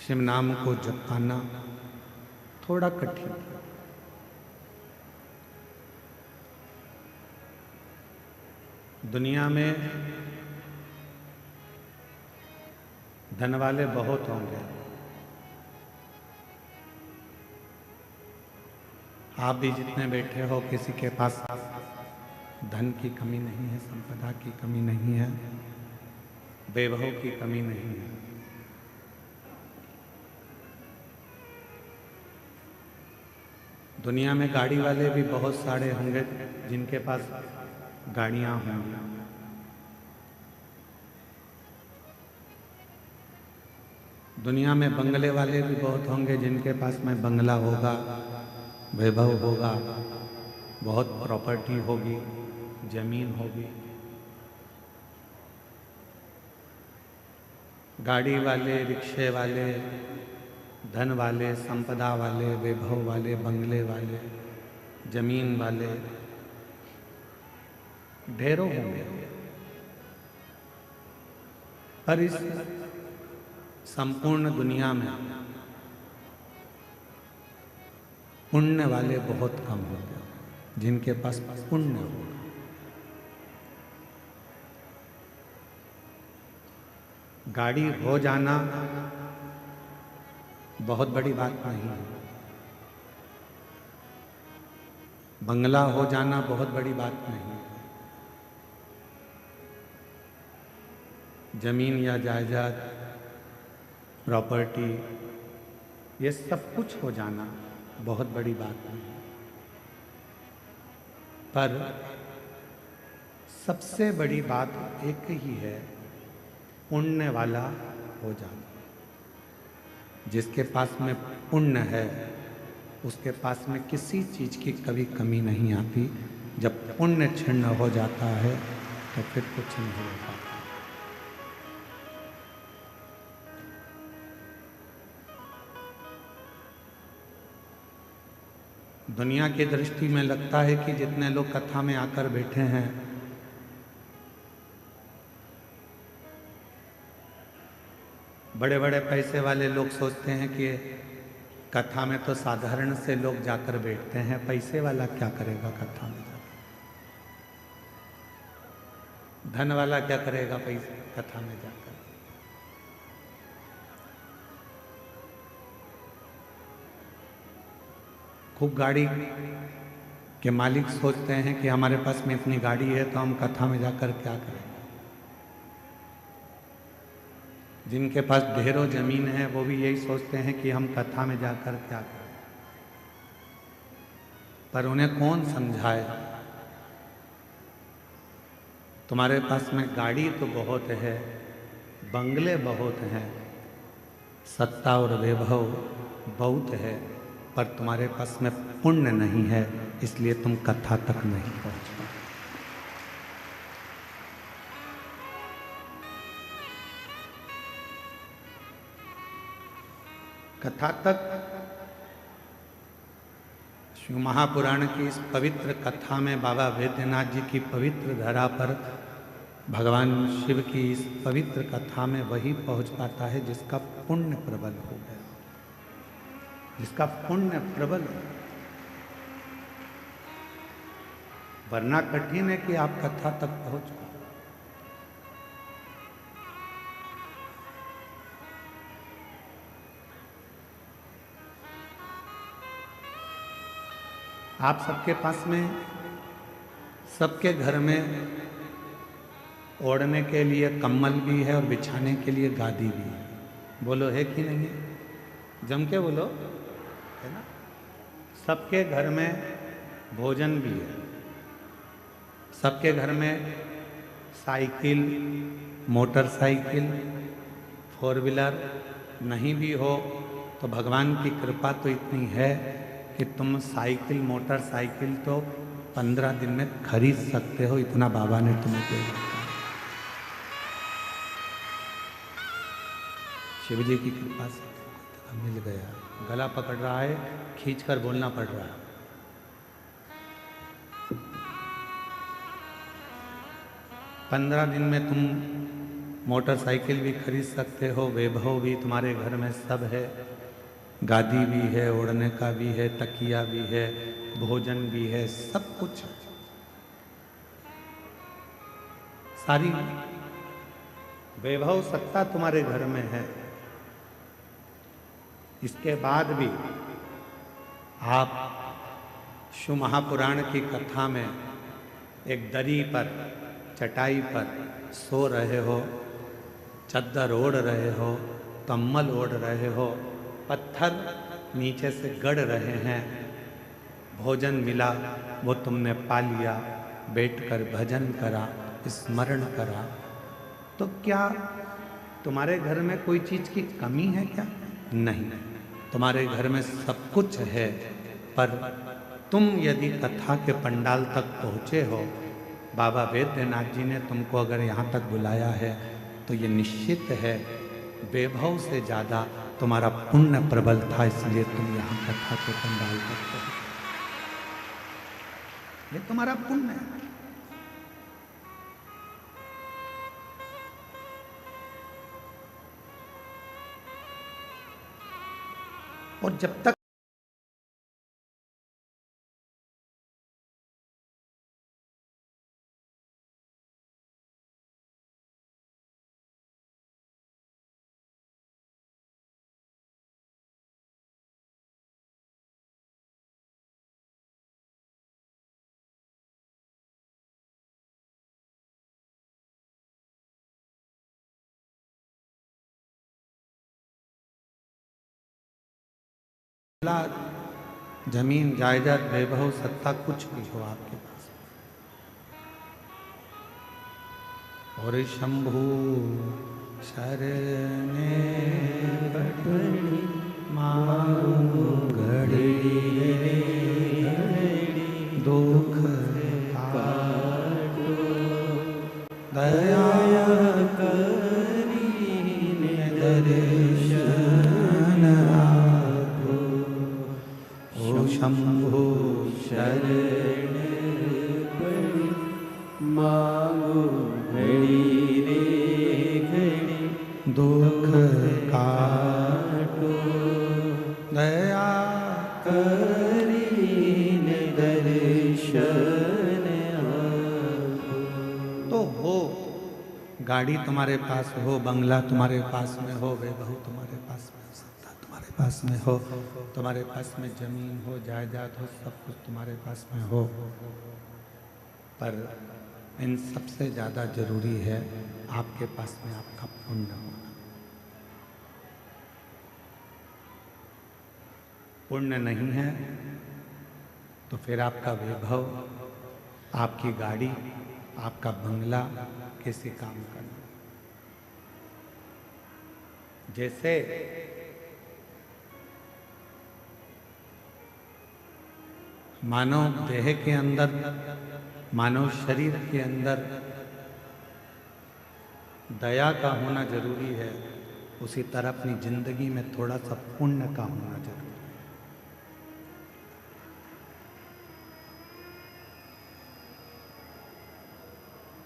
शिव नाम को जप पाना थोड़ा कठिन है। दुनिया में धन वाले बहुत होंगे, आप भी जितने बैठे हो किसी के पास धन की कमी नहीं है, संपदा की कमी नहीं है, वैभव की कमी नहीं है। दुनिया में गाड़ी वाले भी बहुत सारे होंगे जिनके पास गाड़ियां होंगी। दुनिया में बंगले वाले भी बहुत होंगे जिनके पास में बंगला होगा, वैभव होगा, बहुत प्रॉपर्टी होगी, जमीन होगी। गाड़ी वाले, रिक्शे वाले, धन वाले, संपदा वाले, वैभव वाले, बंगले वाले, जमीन वाले ढेरों होंगे, पर इस संपूर्ण दुनिया में पुण्य वाले बहुत कम होंगे, जिनके पास पुण्य होगा। गाड़ी हो जाना बहुत बड़ी बात नहीं है, बंगला हो जाना बहुत बड़ी बात नहीं है, जमीन या जायदाद, प्रॉपर्टी, ये सब कुछ हो जाना बहुत बड़ी बात नहीं है। पर सबसे बड़ी बात एक ही है, पुण्य वाला हो जाना। जिसके पास में पुण्य है उसके पास में किसी चीज की कभी कमी नहीं आती। जब पुण्य क्षीण हो जाता है तो फिर कुछ नहीं हो पाता। दुनिया की दृष्टि में लगता है कि जितने लोग कथा में आकर बैठे हैं बड़े बड़े पैसे वाले लोग सोचते हैं कि कथा में तो साधारण से लोग जाकर बैठते हैं, पैसे वाला क्या करेगा कथा में जाकर, धन वाला क्या करेगा पैसे कथा में जाकर। खूब गाड़ी के मालिक सोचते हैं कि हमारे पास में इतनी गाड़ी है तो हम कथा में जाकर क्या करें। जिनके पास ढेरों जमीन है वो भी यही सोचते हैं कि हम कथा में जाकर क्या करें। पर उन्हें कौन समझाए, तुम्हारे पास में गाड़ी तो बहुत है, बंगले बहुत हैं, सत्ता और वैभव बहुत है, पर तुम्हारे पास में पुण्य नहीं है, इसलिए तुम कथा तक नहीं पहुंच पाए। कथा तक शिव महापुराण की इस पवित्र कथा में बाबा वैद्यनाथ जी की पवित्र धरा पर भगवान शिव की इस पवित्र कथा में वही पहुंच पाता है जिसका पुण्य प्रबल हो गया, जिसका पुण्य प्रबल हो। वरना कठिन है कि आप कथा तक पहुंच पाओ। आप सबके पास में, सबके घर में ओढ़ने के लिए कम्बल भी है और बिछाने के लिए गादी भी है। बोलो है कि नहीं है? जम के बोलो, है ना? सबके घर में भोजन भी है, सबके घर में साइकिल, मोटरसाइकिल, फोर व्हीलर नहीं भी हो तो भगवान की कृपा तो इतनी है कि तुम साइकिल, मोटरसाइकिल तो 15 दिन में खरीद सकते हो, इतना बाबा ने तुम्हें दे रखा है। शिव जी की कृपा से मिल गया। गला पकड़ रहा है, खींचकर बोलना पड़ रहा है। पंद्रह दिन में तुम मोटरसाइकिल भी खरीद सकते हो, वैभव भी तुम्हारे घर में सब है, गादी भी है, ओढ़ने का भी है, तकिया भी है, भोजन भी है, सब कुछ है। सारी वैभव सत्ता तुम्हारे घर में है। इसके बाद भी आप शिव महापुराण की कथा में एक दरी पर, चटाई पर सो रहे हो, चद्दर ओढ़ रहे हो, कम्बल ओढ़ रहे हो, पत्थर नीचे से गड़ रहे हैं, भोजन मिला वो तुमने पा लिया, बैठकर भजन करा, स्मरण करा, तो क्या तुम्हारे घर में कोई चीज़ की कमी है क्या? नहीं, तुम्हारे घर में सब कुछ है। पर तुम यदि कथा के पंडाल तक पहुँचे हो, बाबा वैद्यनाथ जी ने तुमको अगर यहाँ तक बुलाया है, तो ये निश्चित है वैभव से ज़्यादा तुम्हारा पुण्य प्रबल था, इसलिए तुम यहाँ कथा के पंडाल तक पहुँचे। ये तुम्हारा पुण्य है। और जब तक जमीन जायदाद वैभव सत्ता कुछ भी हो आपके पास, और शंभु शरणे बड़ी मांगू घड़ी दुख काटो, दया करीने दर्शन आपो, ओ शंभु शरण बड़ी मांगो घड़ी रे घड़ी दुख काटो, दया करीने दर्शन आपो। तो हो, गाड़ी तुम्हारे पास हो, बंगला तुम्हारे पास में हो, वैभव तुम्हारे पास में हो, सत्ता तुम्हारे पास में हो, तुम्हारे पास में जमीन हो, जायदाद हो, सब कुछ तुम्हारे पास में हो, पर इन सबसे ज़्यादा जरूरी है आपके पास में आपका पुण्य होना। पुण्य नहीं है तो फिर आपका वैभव, आपकी गाड़ी, आपका बंगला किसी काम का नहीं। जैसे मानव देह के अंदर, मानव शरीर के अंदर दया का होना जरूरी है, उसी तरह अपनी जिंदगी में थोड़ा सा पुण्य का होना जरूरी है।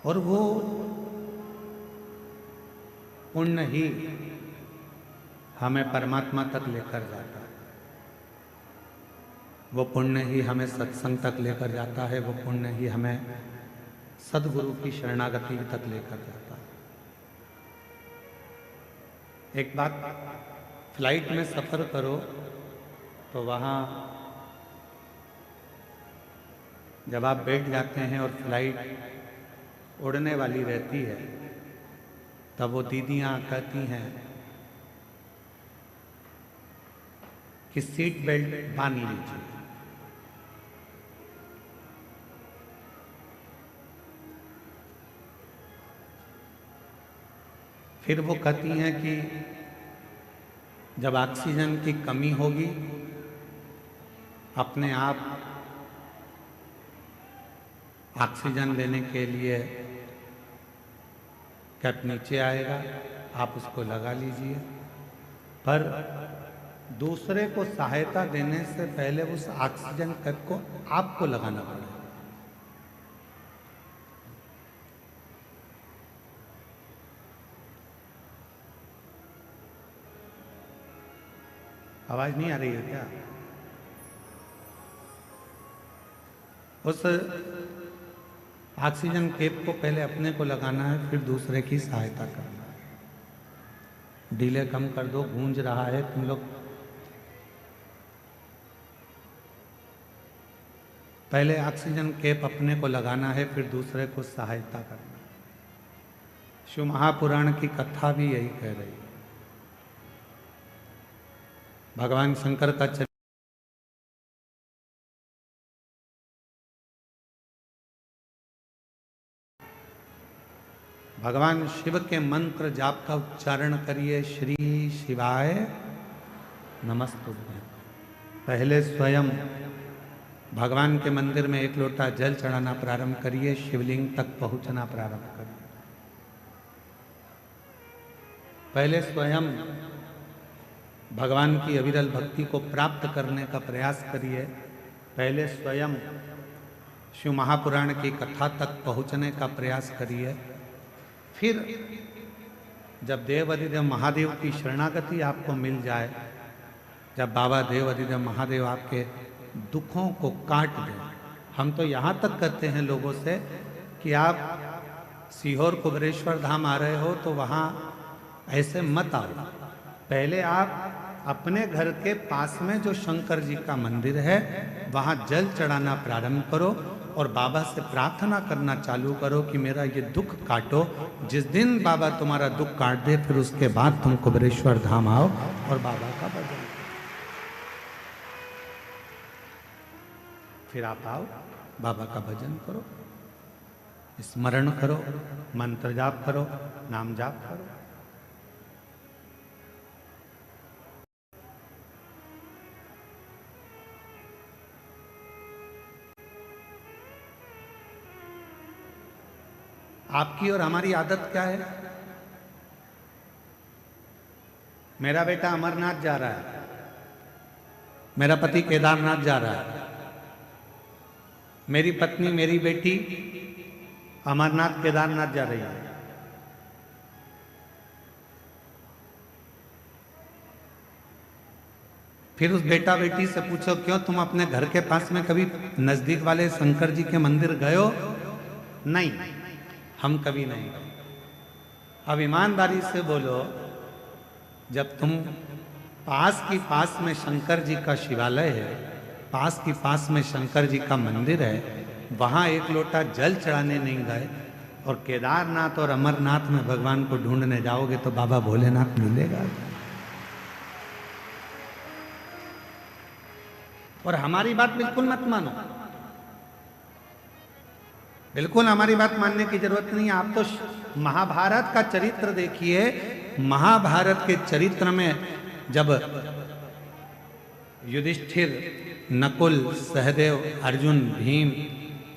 और वो पुण्य ही हमें परमात्मा तक लेकर जाता है, वो पुण्य ही हमें सत्संग तक लेकर जाता है, वो पुण्य ही हमें सद्गुरु की शरणागति तक लेकर जाता है। एक बात, फ्लाइट में सफ़र करो तो वहाँ जब आप बैठ जाते हैं और फ्लाइट उड़ने वाली रहती है, तब वो दीदियाँ कहती हैं कि सीट बेल्ट बांध लीजिए। फिर वो कहती हैं कि जब ऑक्सीजन की कमी होगी, अपने आप ऑक्सीजन लेने के लिए कैप नीचे आएगा, आप उसको लगा लीजिए। पर दूसरे को सहायता देने से पहले उस ऑक्सीजन कैप को आपको लगाना पड़ेगा। आवाज नहीं आ रही है क्या? उस ऑक्सीजन केप को पहले अपने को लगाना है, फिर दूसरे की सहायता करना है। डिले कम कर दो, गूंज रहा है तुम लोग। पहले ऑक्सीजन केप अपने को लगाना है, फिर दूसरे को सहायता करना है। शिव महापुराण की कथा भी यही कह रही है। भगवान शंकर का भगवान शिव के मंत्र जाप का उच्चारण करिए, श्री शिवाय नमस्तुभ्यं। पहले स्वयं भगवान के मंदिर में एक लोटा जल चढ़ाना प्रारंभ करिए, शिवलिंग तक पहुंचना प्रारंभ करिए। पहले स्वयं भगवान की अविरल भक्ति को प्राप्त करने का प्रयास करिए। पहले स्वयं शिव महापुराण की कथा तक पहुंचने का प्रयास करिए। फिर जब देव अधिदेव महादेव की शरणागति आपको मिल जाए, जब बाबा देव अधिदेव महादेव आपके दुखों को काट दें। हम तो यहाँ तक कहते हैं लोगों से कि आप सीहोर कुबेरेश्वर धाम आ रहे हो तो वहाँ ऐसे मत आओ। पहले आप अपने घर के पास में जो शंकर जी का मंदिर है वहाँ जल चढ़ाना प्रारंभ करो और बाबा से प्रार्थना करना चालू करो कि मेरा ये दुख काटो। जिस दिन बाबा तुम्हारा दुख काट दे, फिर उसके बाद तुम कुबेरेश्वर धाम आओ और बाबा का भजन करो। फिर आप आओ, बाबा का भजन करो, स्मरण करो, मंत्र जाप करो, नाम जाप करो। आपकी और हमारी आदत क्या है? मेरा बेटा अमरनाथ जा रहा है, मेरा पति केदारनाथ जा रहा है, मेरी पत्नी मेरी बेटी अमरनाथ केदारनाथ जा रही है। फिर उस बेटा बेटी से पूछो, क्यों तुम अपने घर के पास में कभी नजदीक वाले शंकर जी के मंदिर गए हो? नहीं, हम कभी नहीं गए। अब ईमानदारी से बोलो, जब तुम पास की पास में शंकर जी का शिवालय है, पास की पास में शंकर जी का मंदिर है, वहां एक लोटा जल चढ़ाने नहीं गए और केदारनाथ और अमरनाथ में भगवान को ढूंढने जाओगे तो बाबा भोलेनाथ मिलेगा? और हमारी बात बिल्कुल मत मानो, बिल्कुल हमारी बात मानने की जरूरत नहीं है। आप तो महाभारत का चरित्र देखिए। महाभारत के चरित्र में जब युधिष्ठिर, नकुल, सहदेव, अर्जुन, भीम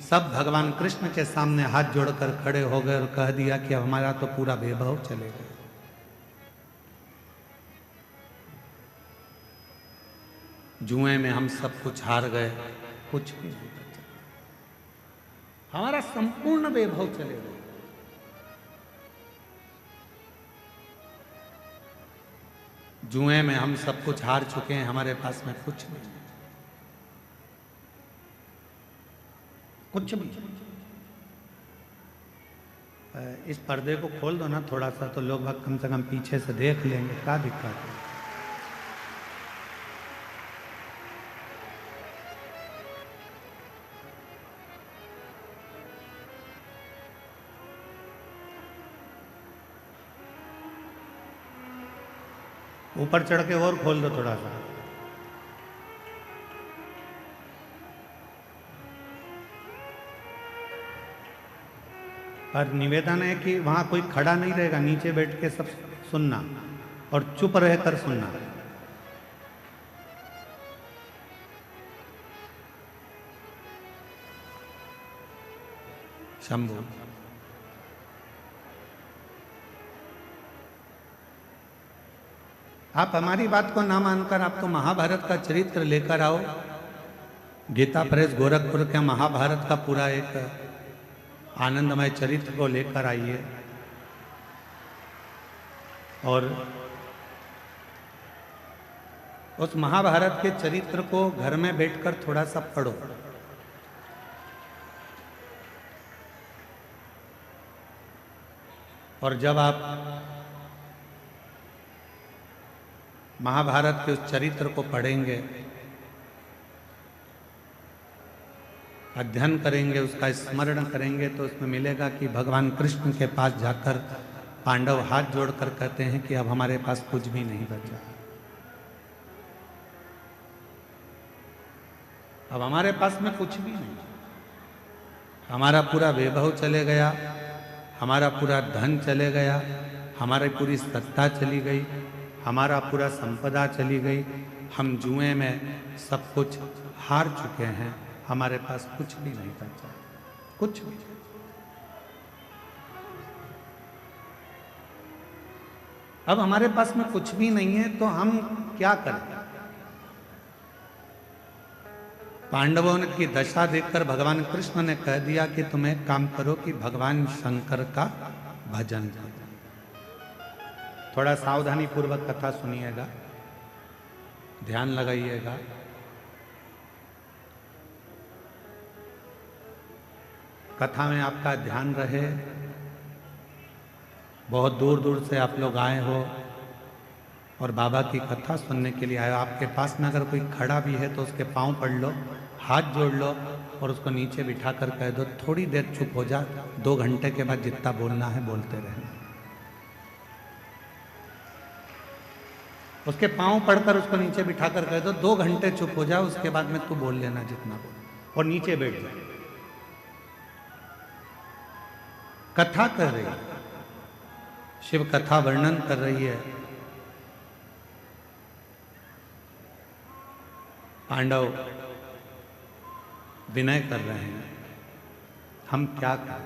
सब भगवान कृष्ण के सामने हाथ जोड़कर खड़े हो गए और कह दिया कि अब हमारा तो पूरा वैभव चलेगा। जुए में हम सब कुछ हार गए, कुछ भी नहीं बचा, हमारा संपूर्ण वैभव चलेगा। जुए में हम सब कुछ हार चुके हैं, हमारे पास में कुछ नहीं, कुछ भी। इस पर्दे को खोल दो ना थोड़ा सा, तो लोग कम से कम पीछे से देख लेंगे, क्या दिक्कत है। ऊपर चढ़ के और खोल दो थोड़ा सा। और निवेदन है कि वहां कोई खड़ा नहीं रहेगा, नीचे बैठ के सब सुनना और चुप रहकर सुनना। शंभू, आप हमारी बात को ना मानकर आप तो महाभारत का चरित्र लेकर आओ। गीता प्रेस गोरखपुर के महाभारत का पूरा एक आनंदमय चरित्र को लेकर आइए और उस महाभारत के चरित्र को घर में बैठकर थोड़ा सा पढ़ो। और जब आप महाभारत के उस चरित्र को पढ़ेंगे, अध्ययन करेंगे, उसका स्मरण करेंगे, तो उसमें मिलेगा कि भगवान कृष्ण के पास जाकर पांडव हाथ जोड़कर कहते हैं कि अब हमारे पास कुछ भी नहीं बचा, अब हमारे पास में कुछ भी नहीं, हमारा पूरा वैभव चले गया, हमारा पूरा धन चले गया, हमारी पूरी सत्ता चली गई, हमारा पूरा संपदा चली गई, हम जुए में सब कुछ हार चुके हैं, हमारे पास कुछ भी नहीं बचा, कुछ भी। अब हमारे पास में कुछ भी नहीं है तो हम क्या करें? पांडवों की दशा देखकर भगवान कृष्ण ने कह दिया कि तुम एक काम करो कि भगवान शंकर का भजन करो। थोड़ा सावधानी पूर्वक कथा सुनिएगा, ध्यान लगाइएगा। कथा में आपका ध्यान रहे। बहुत दूर दूर से आप लोग आए हो और बाबा की कथा सुनने के लिए आए हो। आपके पास में अगर कोई खड़ा भी है तो उसके पांव पड़ लो, हाथ जोड़ लो और उसको नीचे बिठा कर कह दो थोड़ी देर चुप हो जा, 2 घंटे के बाद जितना बोलना है बोलते रहना। उसके पांव पड़कर उसको नीचे बिठा कर कह दो 2 घंटे चुप हो जा, उसके बाद में तू बोल लेना जितना बोल, और नीचे बैठ जा। कथा कर रही है, शिव कथा वर्णन कर रही है। पांडव विनय कर रहे हैं, हम क्या करें?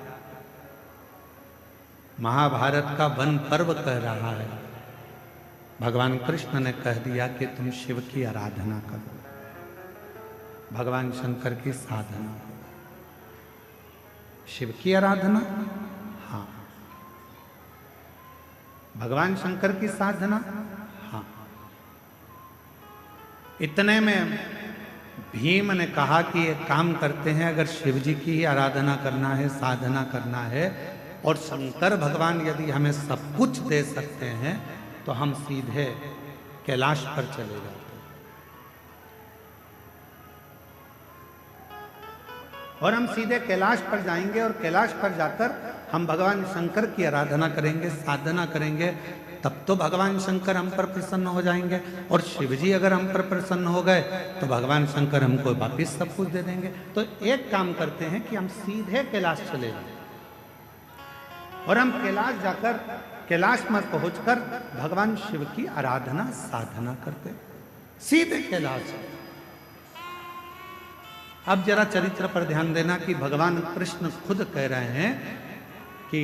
महाभारत का वन पर्व कह रहा है। भगवान कृष्ण ने कह दिया कि तुम शिव की आराधना करो, भगवान शंकर की साधना करो। शिव की आराधना, हाँ। भगवान शंकर की साधना, हाँ। इतने में भीम ने कहा कि एक काम करते हैं, अगर शिव जी की ही आराधना करना है, साधना करना है, और शंकर भगवान यदि हमें सब कुछ दे सकते हैं तो हम सीधे कैलाश पर चले जाते हैं और हम सीधे कैलाश पर जाएंगे और कैलाश पर जाकर हम भगवान शंकर की आराधना करेंगे, साधना करेंगे। तब तो भगवान शंकर हम पर प्रसन्न हो जाएंगे, और शिव जी अगर हम पर प्रसन्न हो गए तो भगवान शंकर हमको वापिस सब कुछ दे देंगे। तो एक काम करते हैं कि हम सीधे कैलाश चले जाएं और हम कैलाश जाकर, कैलाश में पहुंचकर भगवान शिव की आराधना साधना करते, सीधे कैलाश। अब जरा चरित्र पर ध्यान देना कि भगवान कृष्ण खुद कह रहे हैं कि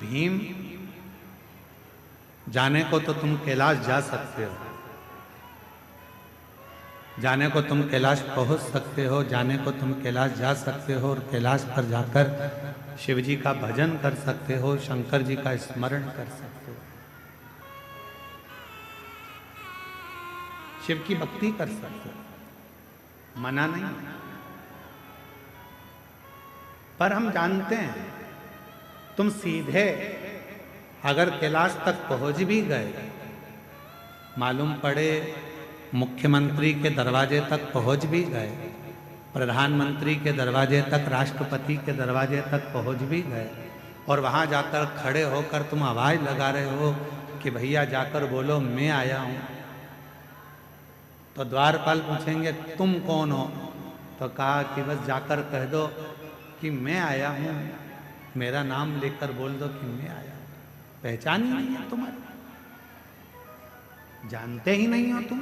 भीम, जाने को तो तुम कैलाश जा सकते हो, जाने को तुम कैलाश पहुंच सकते हो, जाने को तुम कैलाश जा सकते हो और कैलाश पर जाकर शिव जी का भजन कर सकते हो, शंकर जी का स्मरण कर सकते हो, शिव की भक्ति कर सकते हो, मना नहीं। पर हम जानते हैं तुम सीधे अगर कैलाश तक पहुंच भी गए, मालूम पड़े मुख्यमंत्री के दरवाजे तक पहुंच भी गए, प्रधानमंत्री के दरवाजे तक, राष्ट्रपति के दरवाजे तक पहुंच भी गए, और वहां जाकर खड़े होकर तुम आवाज लगा रहे हो कि भैया जाकर बोलो मैं आया हूं, तो द्वारपाल पूछेंगे तुम कौन हो? तो कहा कि बस जाकर कह दो कि मैं आया हूं, मेरा नाम लेकर बोल दो कि मैं आया हूं। पहचान ही नहीं है तुम्हारी, जानते ही नहीं हो तुम।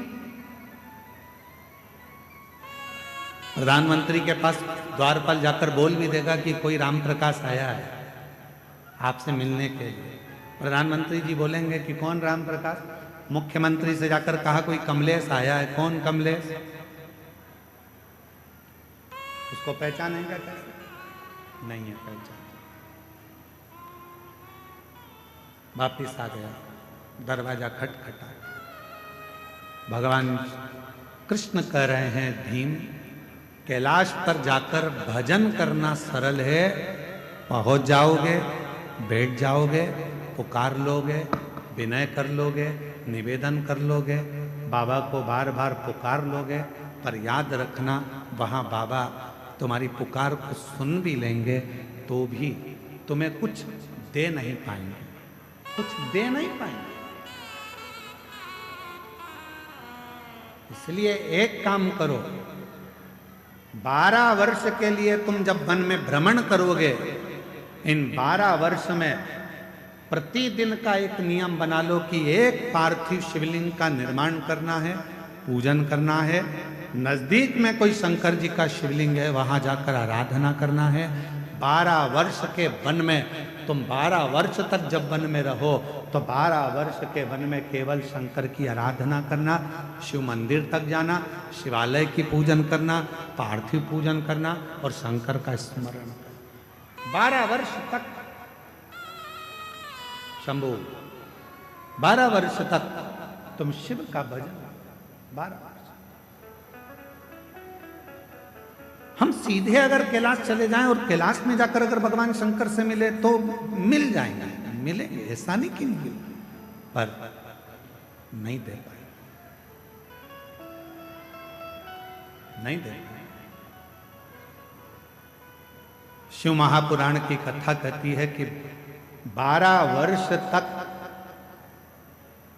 प्रधानमंत्री के पास द्वारपाल जाकर बोल भी देगा कि कोई राम प्रकाश आया है आपसे मिलने के लिए, प्रधानमंत्री जी बोलेंगे कि कौन राम प्रकाश? मुख्यमंत्री से जाकर कहा कोई कमलेश आया है, कौन कमलेश? उसको पहचानेंगे कैसे? नहीं है पहचान। वापिस आ गया, दरवाजा खटखटा, भगवान कृष्ण कह रहे हैं भीम, कैलाश पर जाकर भजन करना सरल है। पहुंच जाओगे, बैठ जाओगे, पुकार लोगे, विनय कर लोगे, निवेदन कर लोगे, बाबा को बार बार पुकार लोगे, पर याद रखना वहाँ बाबा तुम्हारी पुकार को सुन भी लेंगे तो भी तुम्हें कुछ दे नहीं पाएंगे, कुछ दे नहीं पाएंगे। इसलिए एक काम करो, 12 वर्ष के लिए तुम जब वन में भ्रमण करोगे, इन 12 वर्ष में प्रतिदिन का एक नियम बना लो कि एक पार्थिव शिवलिंग का निर्माण करना है, पूजन करना है। नजदीक में कोई शंकर जी का शिवलिंग है, वहां जाकर आराधना करना है। 12 वर्ष के वन में तुम 12 वर्ष तक जब वन में रहो तो 12 वर्ष के वन में केवल शंकर की आराधना करना, शिव मंदिर तक जाना, शिवालय की पूजन करना, पार्थिव पूजन करना और शंकर का स्मरण करना। 12 वर्ष तक शंभु, 12 वर्ष तक तुम शिव का भजन, 12 वर्ष। हम सीधे अगर कैलाश चले जाएं और कैलाश में जाकर अगर भगवान शंकर से मिले तो मिल जाएंगे, मिलेंगे, ऐसा नहीं कि नहीं, पर नहीं दे पाए, नहीं दे पाए। शिव महापुराण की कथा कहती है कि 12 वर्ष तक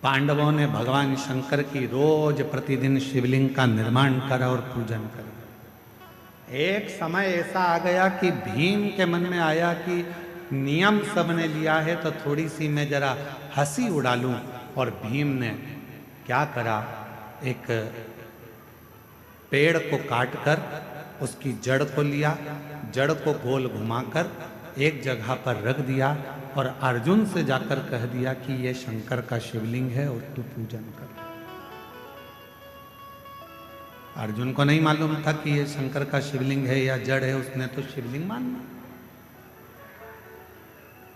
पांडवों ने भगवान शंकर की रोज प्रतिदिन शिवलिंग का निर्माण करा और पूजन करा। एक समय ऐसा आ गया कि भीम के मन में आया कि नियम सबने लिया है तो थोड़ी सी मैं जरा हंसी उड़ा लूं, और भीम ने क्या करा, एक पेड़ को काटकर उसकी जड़ को लिया, जड़ को गोल घुमाकर एक जगह पर रख दिया और अर्जुन से जाकर कह दिया कि ये शंकर का शिवलिंग है और तू पूजन कर। अर्जुन को नहीं मालूम था कि ये शंकर का शिवलिंग है या जड़ है, उसने तो शिवलिंग माना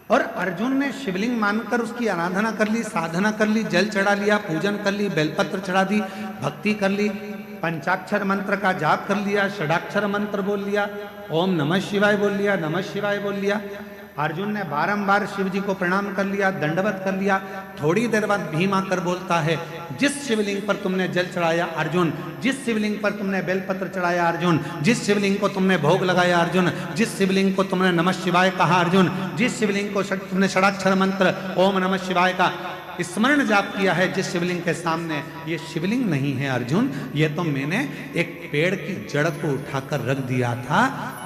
और अर्जुन ने शिवलिंग मानकर उसकी आराधना कर ली, साधना कर ली, जल चढ़ा लिया, पूजन कर ली, बेलपत्र चढ़ा दी, भक्ति कर ली, पंचाक्षर मंत्र का जाप कर लिया, षडाक्षर मंत्र बोल लिया, ओम नमः शिवाय बोल लिया, नमः शिवाय बोल लिया। अर्जुन ने बारंबार शिव जी को प्रणाम कर लिया, दंडवत कर लिया। थोड़ी देर बाद भीम आकर बोलता है, जिस शिवलिंग पर तुमने जल चढ़ाया अर्जुन, जिस शिवलिंग पर तुमने बेलपत्र चढ़ाया अर्जुन, जिस शिवलिंग को तुमने भोग लगाया अर्जुन, जिस शिवलिंग को तुमने नमः शिवाय कहा अर्जुन, जिस शिवलिंग को तुमने षडाक्षर मंत्र ओम नमः शिवाय का स्मरण जाप किया है, जिस शिवलिंग के सामने, ये शिवलिंग नहीं है अर्जुन, ये तो मैंने एक पेड़ की जड़ को उठाकर रख दिया था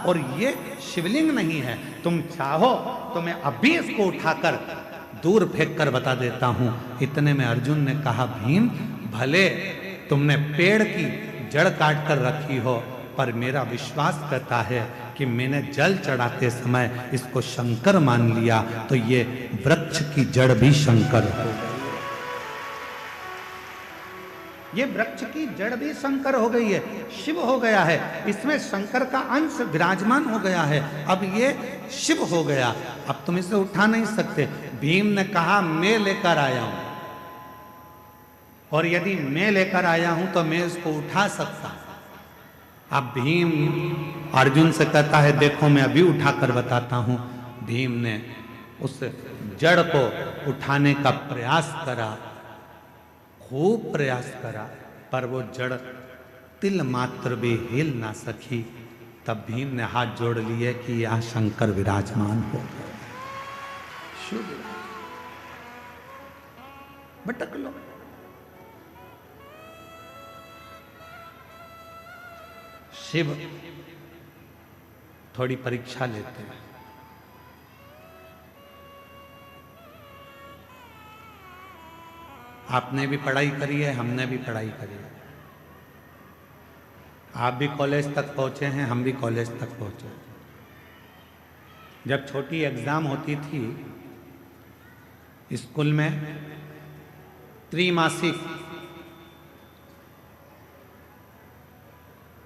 और ये शिवलिंग नहीं है। तुम चाहो तो मैं अभी इसको उठाकर दूर फेंक कर बता देता हूं। इतने में अर्जुन ने कहा, भीम भले तुमने पेड़ की जड़ काट कर रखी हो, पर मेरा विश्वास कहता है कि मैंने जल चढ़ाते समय इसको शंकर मान लिया, तो ये वृक्ष की जड़ भी शंकर हो गई, ये वृक्ष की जड़ भी शंकर हो गई है, शिव हो गया है, इसमें शंकर का अंश विराजमान हो गया है, अब ये शिव हो गया, अब तुम इसे उठा नहीं सकते। भीम ने कहा, मैं लेकर आया हूं, और यदि मैं लेकर आया हूं तो मैं इसको उठा सकता। अब भीम अर्जुन से कहता है, देखो मैं अभी उठाकर बताता हूं। भीम ने उस जड़ को उठाने का प्रयास करा, खूब प्रयास करा, पर वो जड़ तिल मात्र भी हिल ना सकी। तब भीम ने हाथ जोड़ लिए कि यहां शंकर विराजमान हो गए। शुभ भटक लो, शिव थोड़ी परीक्षा लेते हैं। आपने भी पढ़ाई करी है, हमने भी पढ़ाई करी है, आप भी कॉलेज तक पहुंचे हैं, हम भी कॉलेज तक पहुंचे। जब छोटी एग्जाम होती थी स्कूल में, त्रैमासिक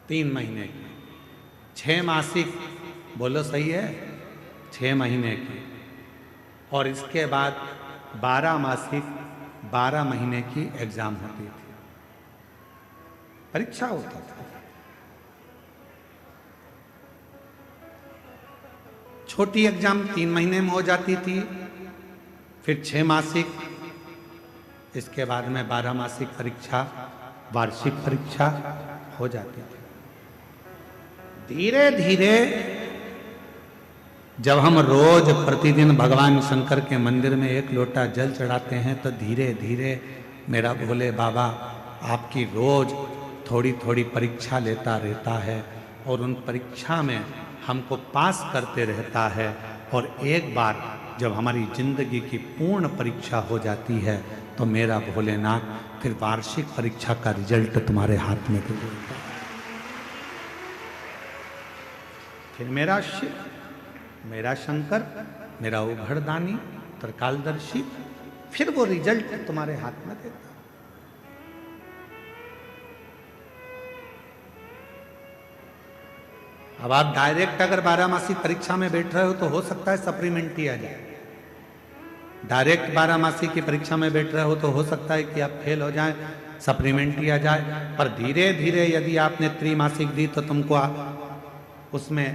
3 महीने की, 6 मासिक, बोलो सही है, 6 महीने की, और इसके बाद 12 मासिक 12 महीने की एग्जाम होती थी। परीक्षा होता था। छोटी एग्जाम 3 महीने में हो जाती थी, फिर 6 मासिक, इसके बाद में 12 मासिक परीक्षा, वार्षिक परीक्षा हो जाती थी। धीरे धीरे जब हम रोज प्रतिदिन भगवान शंकर के मंदिर में 1 लोटा जल चढ़ाते हैं तो धीरे धीरे मेरा भोले बाबा आपकी रोज थोड़ी थोड़ी परीक्षा लेता रहता है और उन परीक्षा में हमको पास करते रहता है। और एक बार जब हमारी जिंदगी की पूर्ण परीक्षा हो जाती है तो मेरा भोलेनाथ फिर वार्षिक परीक्षा का रिजल्ट तुम्हारे हाथ में दे देता है। फिर मेरा शिव, मेरा शंकर, मेरा उभरदानी, त्रिकालदर्शी, फिर वो रिजल्ट तुम्हारे हाथ में देता। अब आप डायरेक्ट अगर 12 मासिक परीक्षा में बैठ रहे हो तो हो सकता है सप्लीमेंट्री आ जाए। डायरेक्ट 12 मासिक की परीक्षा में बैठ रहे हो तो हो सकता है कि आप फेल हो जाएं, सप्लीमेंट्री आ जाए। पर धीरे धीरे यदि आपने त्रिमासिक दी तो तुमको उसमें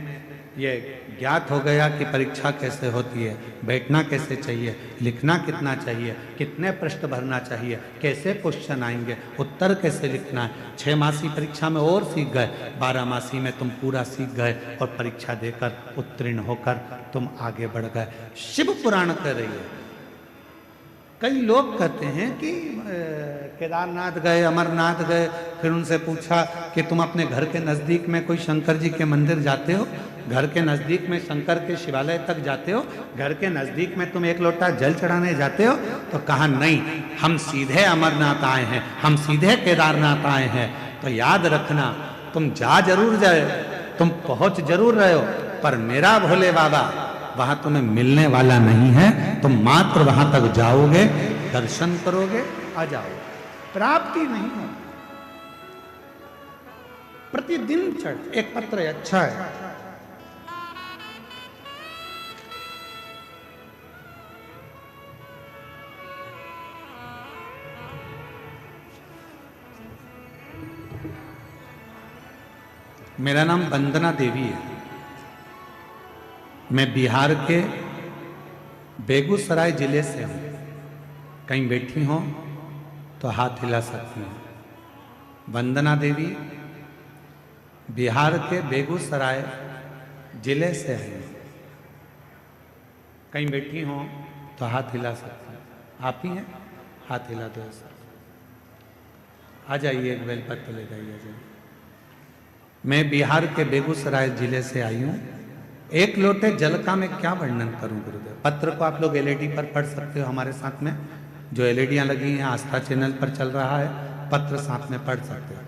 ये ज्ञात हो गया कि परीक्षा कैसे होती है, बैठना कैसे चाहिए, लिखना कितना चाहिए, कितने प्रश्न भरना चाहिए, कैसे क्वेश्चन आएंगे, उत्तर कैसे लिखना है। 6 मासी परीक्षा में और सीख गए, 12 मासी में तुम पूरा सीख गए और परीक्षा देकर उत्तीर्ण होकर तुम आगे बढ़ गए। शिव पुराण कह रही है। कई लोग कहते हैं कि केदारनाथ गए, अमरनाथ गए, फिर उनसे पूछा कि तुम अपने घर के नज़दीक में कोई शंकर जी के मंदिर जाते हो, घर के नज़दीक में शंकर के शिवालय तक जाते हो, घर के नज़दीक में तुम 1 लोटा जल चढ़ाने जाते हो? तो कहा नहीं, हम सीधे अमरनाथ आए हैं, हम सीधे केदारनाथ आए हैं। तो याद रखना, तुम जा जरूर जाए, तुम पहुंच जरूर रहे हो, पर मेरा भोले बाबा वहां तुम्हें मिलने वाला नहीं है। तुम मात्र वहां तक जाओगे, दर्शन करोगे, आ जाओगे, प्राप्ति नहीं हो। प्रतिदिन चढ़, एक पत्र अच्छा है, मेरा नाम वंदना देवी है। मैं बिहार के बेगूसराय जिले से हूँ। कहीं बैठी हो तो हाथ हिला सकती हैं। वंदना देवी बिहार के बेगूसराय जिले से है। कहीं बैठी हो तो हाथ हिला सकती हैं। आप ही हैं? हाथ हिला दो सर। आ जाइए, एक बेलपत्र ले जाइए। मैं बिहार के बेगूसराय जिले से आई हूँ। 1 लोटे जल का मैं क्या वर्णन करूं गुरुदेव। पत्र को आप लोग एलईडी पर पढ़ सकते हो, हमारे साथ में जो एलईडियां लगी हैं आस्था चैनल पर चल रहा है, पत्र साथ में पढ़ सकते हो।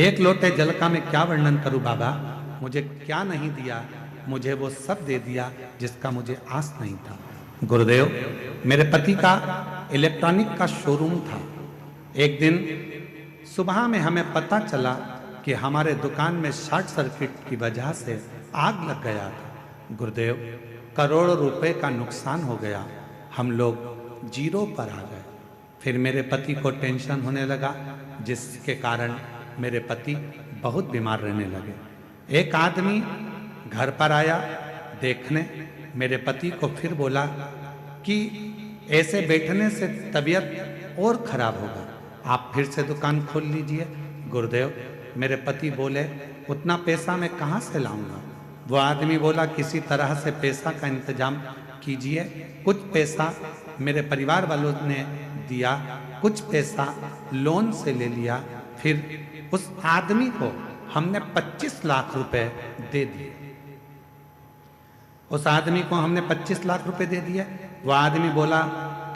1 लोटे जल का मैं क्या वर्णन करूं बाबा, मुझे क्या नहीं दिया, मुझे वो सब दे दिया जिसका मुझे आस नहीं था। गुरुदेव, मेरे पति का इलेक्ट्रॉनिक का शोरूम था। एक दिन सुबह में हमें पता चला कि हमारे दुकान में शॉर्ट सर्किट की वजह से आग लग गया था। गुरुदेव, करोड़ों रुपए का नुकसान हो गया, हम लोग जीरो पर आ गए। फिर मेरे पति को टेंशन होने लगा, जिसके कारण मेरे पति बहुत बीमार रहने लगे। एक आदमी घर पर आया देखने, मेरे पति को फिर बोला कि ऐसे बैठने से तबीयत और खराब होगा, आप फिर से दुकान खोल लीजिए। गुरुदेव, मेरे पति बोले उतना पैसा मैं कहाँ से लाऊंगा। वो आदमी बोला किसी तरह से पैसा का इंतजाम कीजिए। कुछ पैसा मेरे परिवार वालों ने दिया, कुछ पैसा लोन से ले लिया। फिर उस आदमी को हमने 25 लाख रुपए दे दिए। उस आदमी को हमने 25 लाख रुपए दे दिए। वो आदमी बोला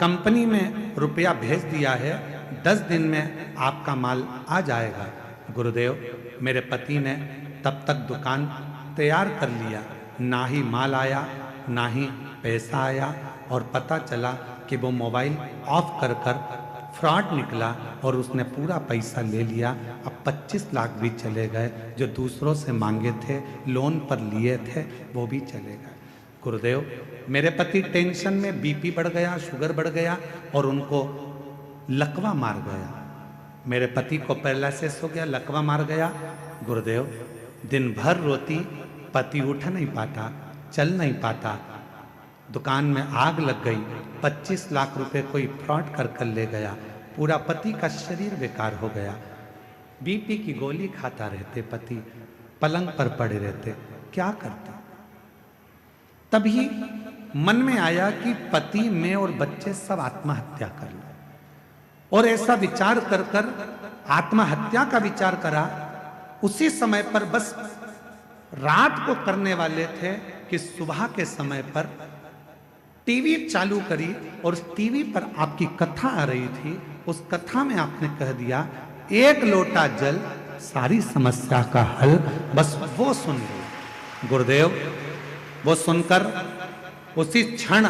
कंपनी में रुपया भेज दिया है, 10 दिन में आपका माल आ जाएगा। गुरुदेव, मेरे पति ने तब तक दुकान तैयार कर लिया, ना ही माल आया ना ही पैसा आया, और पता चला कि वो मोबाइल ऑफ कर फ्रॉड निकला और उसने पूरा पैसा ले लिया। अब 25 लाख भी चले गए, जो दूसरों से मांगे थे, लोन पर लिए थे, वो भी चले गए। गुरुदेव, मेरे पति टेंशन में बीपी बढ़ गया, शुगर बढ़ गया और उनको लकवा मार गया। मेरे पति को पैरालिसिस हो गया, लकवा मार गया। गुरुदेव दिन भर रोती, पति उठ नहीं पाता, चल नहीं पाता, दुकान में आग लग गई, 25 लाख रुपए कोई फ्रॉड कर ले गया, पूरा पति का शरीर बेकार हो गया। बीपी की गोली खाता रहते, पति पलंग पर पड़े रहते, क्या करते? तभी मन में आया कि पति, मैं और बच्चे सब आत्महत्या कर लें। और ऐसा विचार कर कर आत्महत्या का विचार करा। उसी समय पर बस रात को करने वाले थे कि सुबह के समय पर टीवी चालू करी और उस टीवी पर आपकी कथा आ रही थी। उस कथा में आपने कह दिया 1 लोटा जल सारी समस्या का हल। बस वो सुन ली गुरुदेव। वो सुनकर उसी क्षण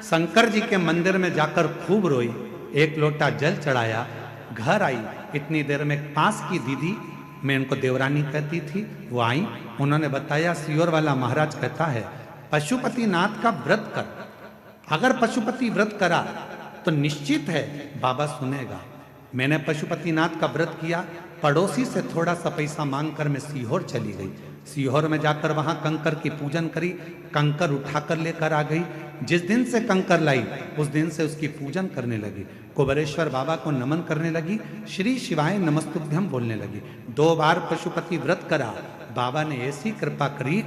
शंकर जी के मंदिर में जाकर खूब रोई, 1 लोटा जल चढ़ाया, घर आई। इतनी देर में पास की दीदी, मैं उनको देवरानी कहती थी, वो आई। उन्होंने बताया सियोर वाला महाराज कहता है पशुपति नाथ का व्रत कर, अगर पशुपति व्रत करा तो निश्चित है बाबा सुनेगा। मैंने पशुपति नाथ का व्रत किया। पड़ोसी से थोड़ा सा पैसा मांगकर मैं सीहोर चली गई। सीहोर में जाकर वहां कंकर की पूजन करी, कंकर उठाकर लेकर आ गई। जिस दिन से कंकर लाई उस दिन से उसकी पूजन करने लगी, कुबेरेश्वर बाबा को नमन करने लगी, श्री शिवाय नमस्तुभ्यम बोलने लगी। 2 बार पशुपति व्रत करा। बाबा ने ऐसी कृपा करी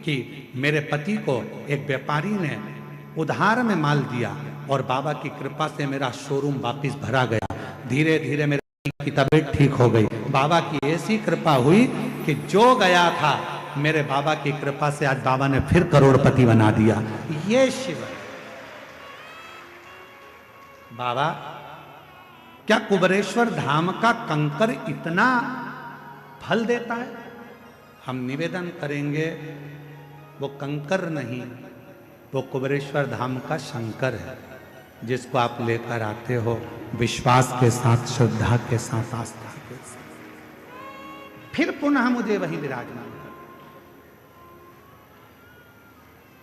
कि मेरे पति को एक व्यापारी ने उधार में माल दिया और बाबा की कृपा से मेरा शोरूम वापिस भरा गया। धीरे धीरे मेरे की तबीयत ठीक हो गई। बाबा की ऐसी कृपा हुई कि जो गया था मेरे बाबा की कृपा से आज बाबा ने फिर करोड़पति बना दिया। ये शिव है। बाबा क्या कुबेरेश्वर धाम का कंकर इतना फल देता है? हम निवेदन करेंगे वो कंकर नहीं, वो कुबेरेश्वर धाम का शंकर है, जिसको आप लेकर आते हो विश्वास के साथ, श्रद्धा के साथ, आस्था के साथ, फिर पुनः मुझे वही विराजमान कर।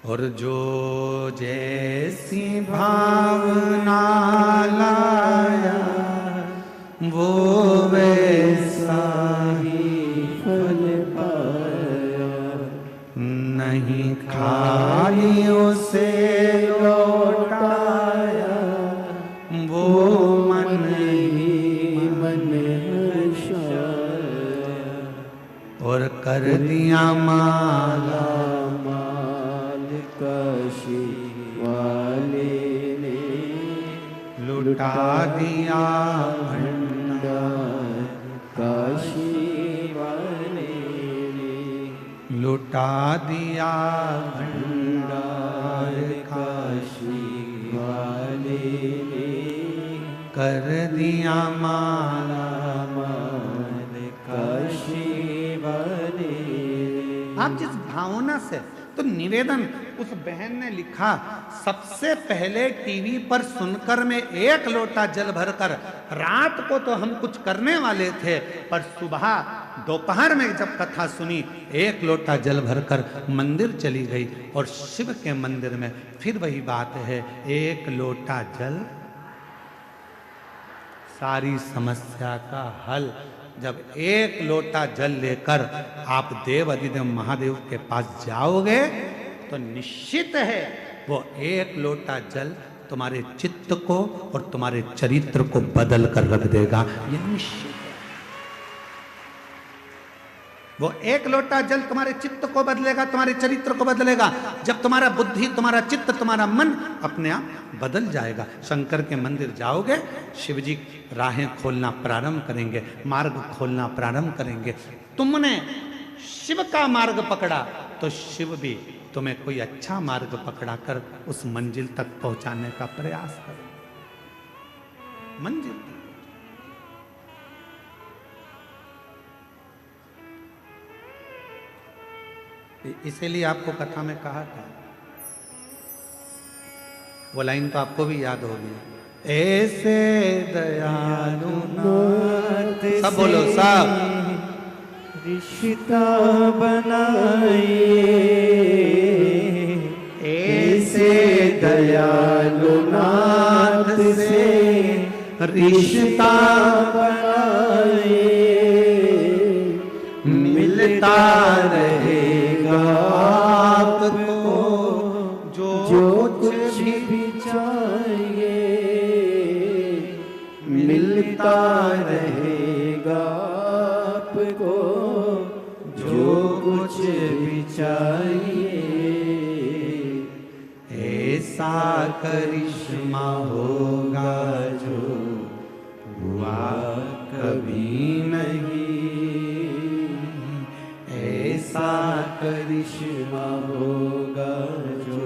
और जो जैसी भावना लाया वो वैसा ही फल पाया, नहीं खाली उसे लौटाया वो मन ही मन हर्षाया, और कर दिया माला माल काशी वाले ने, लुटा दिया भंडार काशी वाले ने, लुटा दिया भंडार काशी वाले ने, कर दिया माला माल काशी वाले। आप जिस भावना से, तो निवेदन उस बहन ने लिखा, सबसे पहले टीवी पर सुनकर मैं 1 लोटा जल भरकर, रात को तो हम कुछ करने वाले थे, पर सुबह दोपहर में जब कथा सुनी 1 लोटा जल भरकर मंदिर चली गई। और शिव के मंदिर में फिर वही बात है, 1 लोटा जल सारी समस्या का हल। जब 1 लोटा जल लेकर आप देव अधिदेव महादेव के पास जाओगे तो निश्चित है वो 1 लोटा जल तुम्हारे चित्त को और तुम्हारे चरित्र को बदल कर रख देगा। ये निश्चित है। वो 1 लोटा जल तुम्हारे चित्त को बदलेगा, तुम्हारे चरित्र को बदलेगा। जब तुम्हारा बुद्धि, तुम्हारा चित्त, तुम्हारा मन अपने आप बदल जाएगा। शंकर के मंदिर जाओगे, शिवजी राहें खोलना प्रारंभ करेंगे, मार्ग खोलना प्रारंभ करेंगे। तुमने शिव का मार्ग पकड़ा तो शिव भी तुम्हें कोई अच्छा मार्ग पकड़ाकर उस मंजिल तक पहुंचाने का प्रयास करें। मंजिल तक। इसीलिए आपको कथा में कहा था, वो लाइन तो आपको भी याद होगी, ऐसे दयालु नाथ सब बोलो सब रिश्ता बनाए, ऐसे दयालु नाथ से रिश्ता बनाए, मिलता रहेगा आपको जो कुछ भी चाहिए, मिलता रहेगा आपको जो कुछ भी चाहिए। ऐसा करिश्मा होगा जो हुआ कभी नहीं, ऐसा करिश्मा होगा जो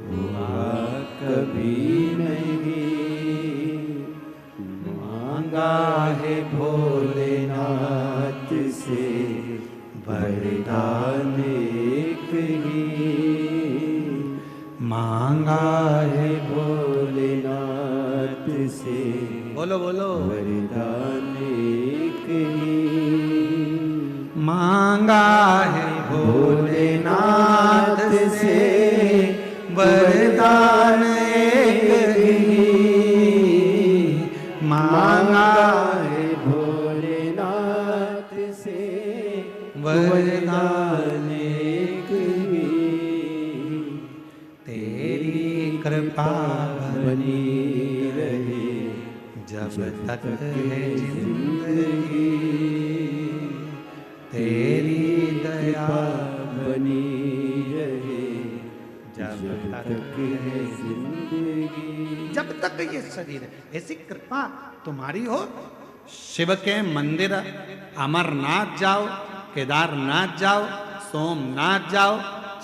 हुआ कभी नहीं। मांगा है भोलेनाथ से वरदान एक ही, मांगा है भोलेनाथ से बोलो बोलो वरदान एक ही। मांगा है भोलेनाथ से वरदान एक ही, मांगा है भोलेनाथ से वरदान एक ही। तेरी कृपा बनी रहे जब तक है जिंदगी, तेरी दया बनी रहे जब तक है जिंदगी। जब तक ये शरीर है, ऐसी कृपा तुम्हारी हो। शिव के मंदिर अमरनाथ जाओ, केदारनाथ जाओ, सोमनाथ जाओ,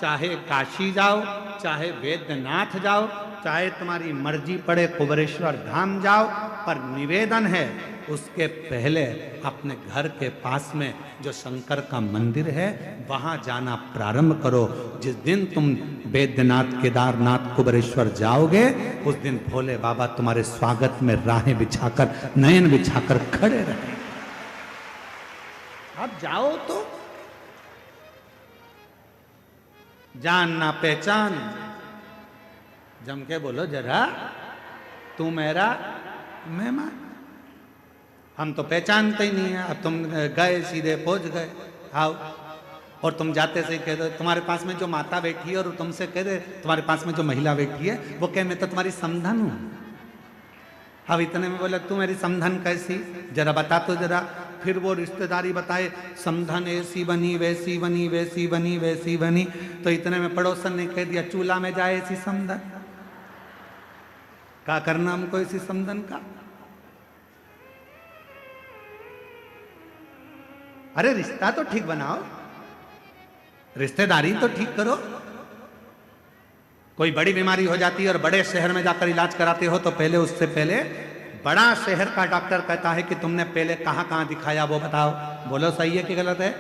चाहे काशी जाओ, चाहे वैद्यनाथ जाओ, चाहे तुम्हारी मर्जी पड़े कुबरेश्वर धाम जाओ, पर निवेदन है उसके पहले अपने घर के पास में जो शंकर का मंदिर है वहां जाना प्रारंभ करो। जिस दिन तुम वैद्यनाथ, केदारनाथ, कुबरेश्वर जाओगे उस दिन भोले बाबा तुम्हारे स्वागत में राहें बिछाकर, नयन बिछाकर खड़े रहे। अब जाओ तो जान ना पहचान, जम के बोलो जरा, तू मेरा मेहमान। हम तो पहचानते ही नहीं है। अब तुम गए सीधे पहुंच गए, आओ, और तुम जाते से कह दो तुम्हारे पास में जो माता बैठी है, और तुमसे कह दे तुम्हारे पास में जो महिला बैठी है वो कह मैं तो तुम्हारी समधन हूं। अब इतने में बोला तू मेरी समधन कैसी, जरा बता तो जरा। फिर वो रिश्तेदारी बताए, समधन ऐसी बनी वैसी बनी वैसी बनी वैसी बनी। तो इतने में पड़ोसन ने कह दिया चूल्हा में जाए ऐसी समधन। क्या करना हमको इसी समधन का? अरे रिश्ता तो ठीक बनाओ, रिश्तेदारी तो ठीक करो। कोई बड़ी बीमारी हो जाती है और बड़े शहर में जाकर इलाज कराते हो तो पहले उससे पहले बड़ा शहर का डॉक्टर कहता है कि तुमने पहले कहां कहां दिखाया वो बताओ। बोलो सही है कि गलत है?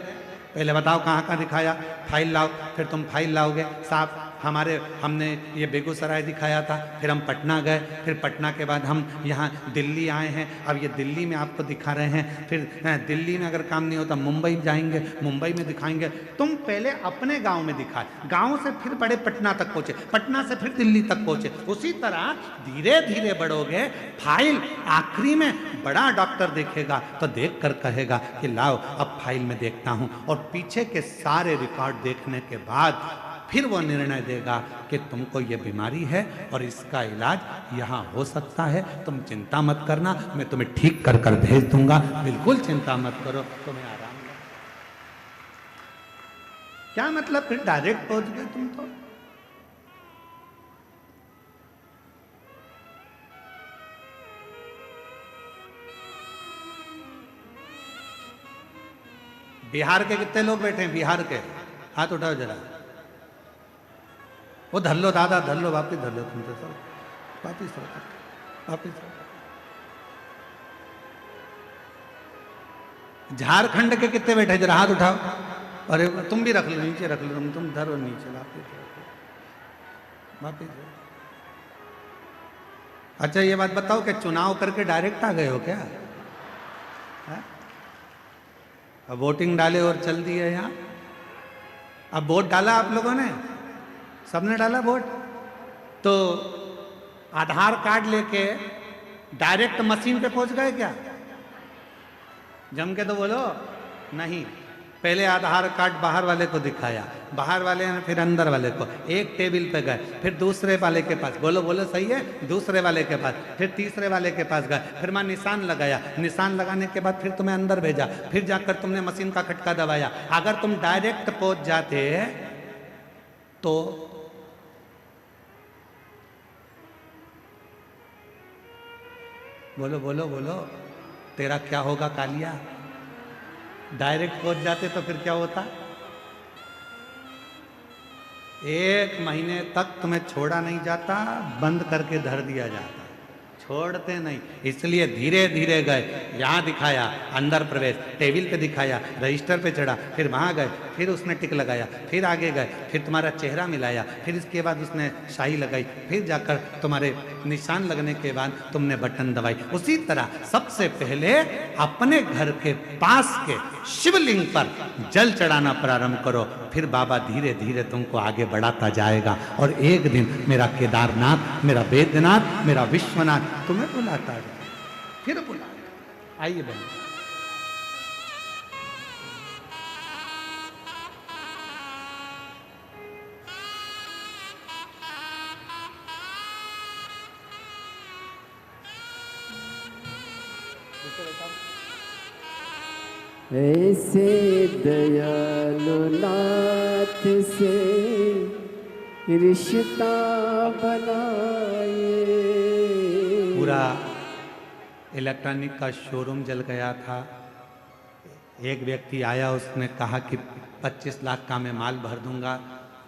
पहले बताओ कहां कहां दिखाया, फाइल लाओ। फिर तुम फाइल लाओगे, साहब हमने ये बेगूसराय दिखाया था, फिर हम पटना गए, फिर पटना के बाद हम यहाँ दिल्ली आए हैं, अब ये दिल्ली में आपको दिखा रहे हैं। फिर दिल्ली में अगर काम नहीं होता मुंबई जाएंगे, मुंबई में दिखाएंगे। तुम पहले अपने गांव में दिखाए, गांव से फिर बड़े पटना तक पहुंचे, पटना से फिर दिल्ली तक पहुंचे। उसी तरह धीरे धीरे बढ़ोगे। फाइल आखिरी में बड़ा डॉक्टर देखेगा तो देख कर कहेगा कि लाओ अब फाइल में देखता हूँ, और पीछे के सारे रिकॉर्ड देखने के बाद फिर वो निर्णय देगा कि तुमको ये बीमारी है और इसका इलाज यहाँ हो सकता है, तुम चिंता मत करना, मैं तुम्हें ठीक कर कर भेज दूंगा, बिल्कुल चिंता मत करो, तुम्हें आराम है। क्या मतलब फिर डायरेक्ट पहुंच गए तुम तो? बिहार के कितने लोग बैठे हैं? बिहार के हाथ उठाओ जरा। वो धर लो दादा, धर लो, वापिस धर लो, तुम तो सब वापिस वापिस। झारखंड के कितने बैठे? जरा हाथ उठाओ। अरे तुम भी रख लो, नीचे रख लो, तुम धरो नीचे, वापिस वापिस। अच्छा ये बात बताओ कि चुनाव करके डायरेक्ट आ गए हो क्या? अब वोटिंग डाले और चल दिए यहाँ। अब वोट डाला आप लोगों ने, सबने डाला वोट, तो आधार कार्ड लेके डायरेक्ट मशीन पे पहुंच गए क्या? जम के तो बोलो नहीं। पहले आधार कार्ड बाहर वाले को दिखाया, बाहर वाले ने फिर अंदर वाले को, एक टेबल पे गए, फिर दूसरे वाले के पास, बोलो बोलो सही है, दूसरे वाले के पास, फिर तीसरे वाले के पास गए, फिर मैं निशान लगाया, निशान लगाने के बाद फिर तुम्हें अंदर भेजा, फिर जाकर तुमने मशीन का खटका दबाया। अगर तुम डायरेक्ट पहुंच जाते तो बोलो बोलो बोलो, तेरा क्या होगा कालिया? डायरेक्ट पहुंच जाते तो फिर क्या होता? 1 महीने तक तुम्हें छोड़ा नहीं जाता, बंद करके धर दिया जाता, छोड़ते नहीं। इसलिए धीरे धीरे गए, यहाँ दिखाया अंदर प्रवेश, टेबल पे दिखाया, रजिस्टर पे चढ़ा, फिर वहाँ गए, फिर उसने टिक लगाया, फिर आगे गए, फिर तुम्हारा चेहरा मिलाया, फिर इसके बाद उसने शाही लगाई, फिर जाकर तुम्हारे निशान लगने के बाद तुमने बटन दबाई। उसी तरह सबसे पहले अपने घर के पास के शिवलिंग पर जल चढ़ाना प्रारंभ करो, फिर बाबा धीरे धीरे तुमको आगे बढ़ाता जाएगा। और एक दिन मेरा केदारनाथ, मेरा बैद्यनाथ, मेरा विश्वनाथ तुम्हें बुलाता है, फिर बुलाएगा। आइए बहन। ऐसे दयालु नाथ से रिश्ता बनाए। पूरा इलेक्ट्रॉनिक का शोरूम जल गया था। एक व्यक्ति आया, उसने कहा कि 25 लाख का मैं माल भर दूंगा।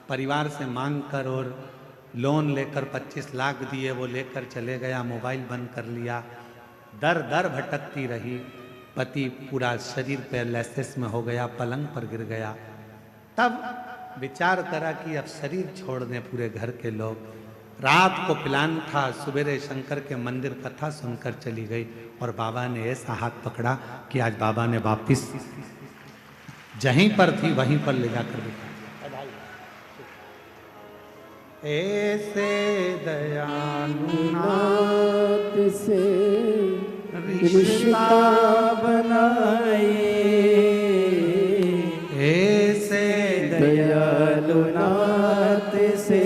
परिवार से मांग कर और लोन लेकर 25 लाख दिए, वो लेकर चले गया, मोबाइल बंद कर लिया। दर दर भटकती रही। पति पूरा शरीर पैरालिसिस में हो गया, पलंग पर गिर गया। तब विचार करा कि अब शरीर छोड़ दें पूरे घर के लोग। रात को प्लान था, सवेरे शंकर के मंदिर कथा सुनकर चली गई और बाबा ने ऐसा हाथ पकड़ा कि आज बाबा ने वापिस जहीं पर थी वहीं पर ले जाकर बिठा। ऐसे दयालु नाथ से रिश्ता बनाए। ऐसे दयालु नाथ से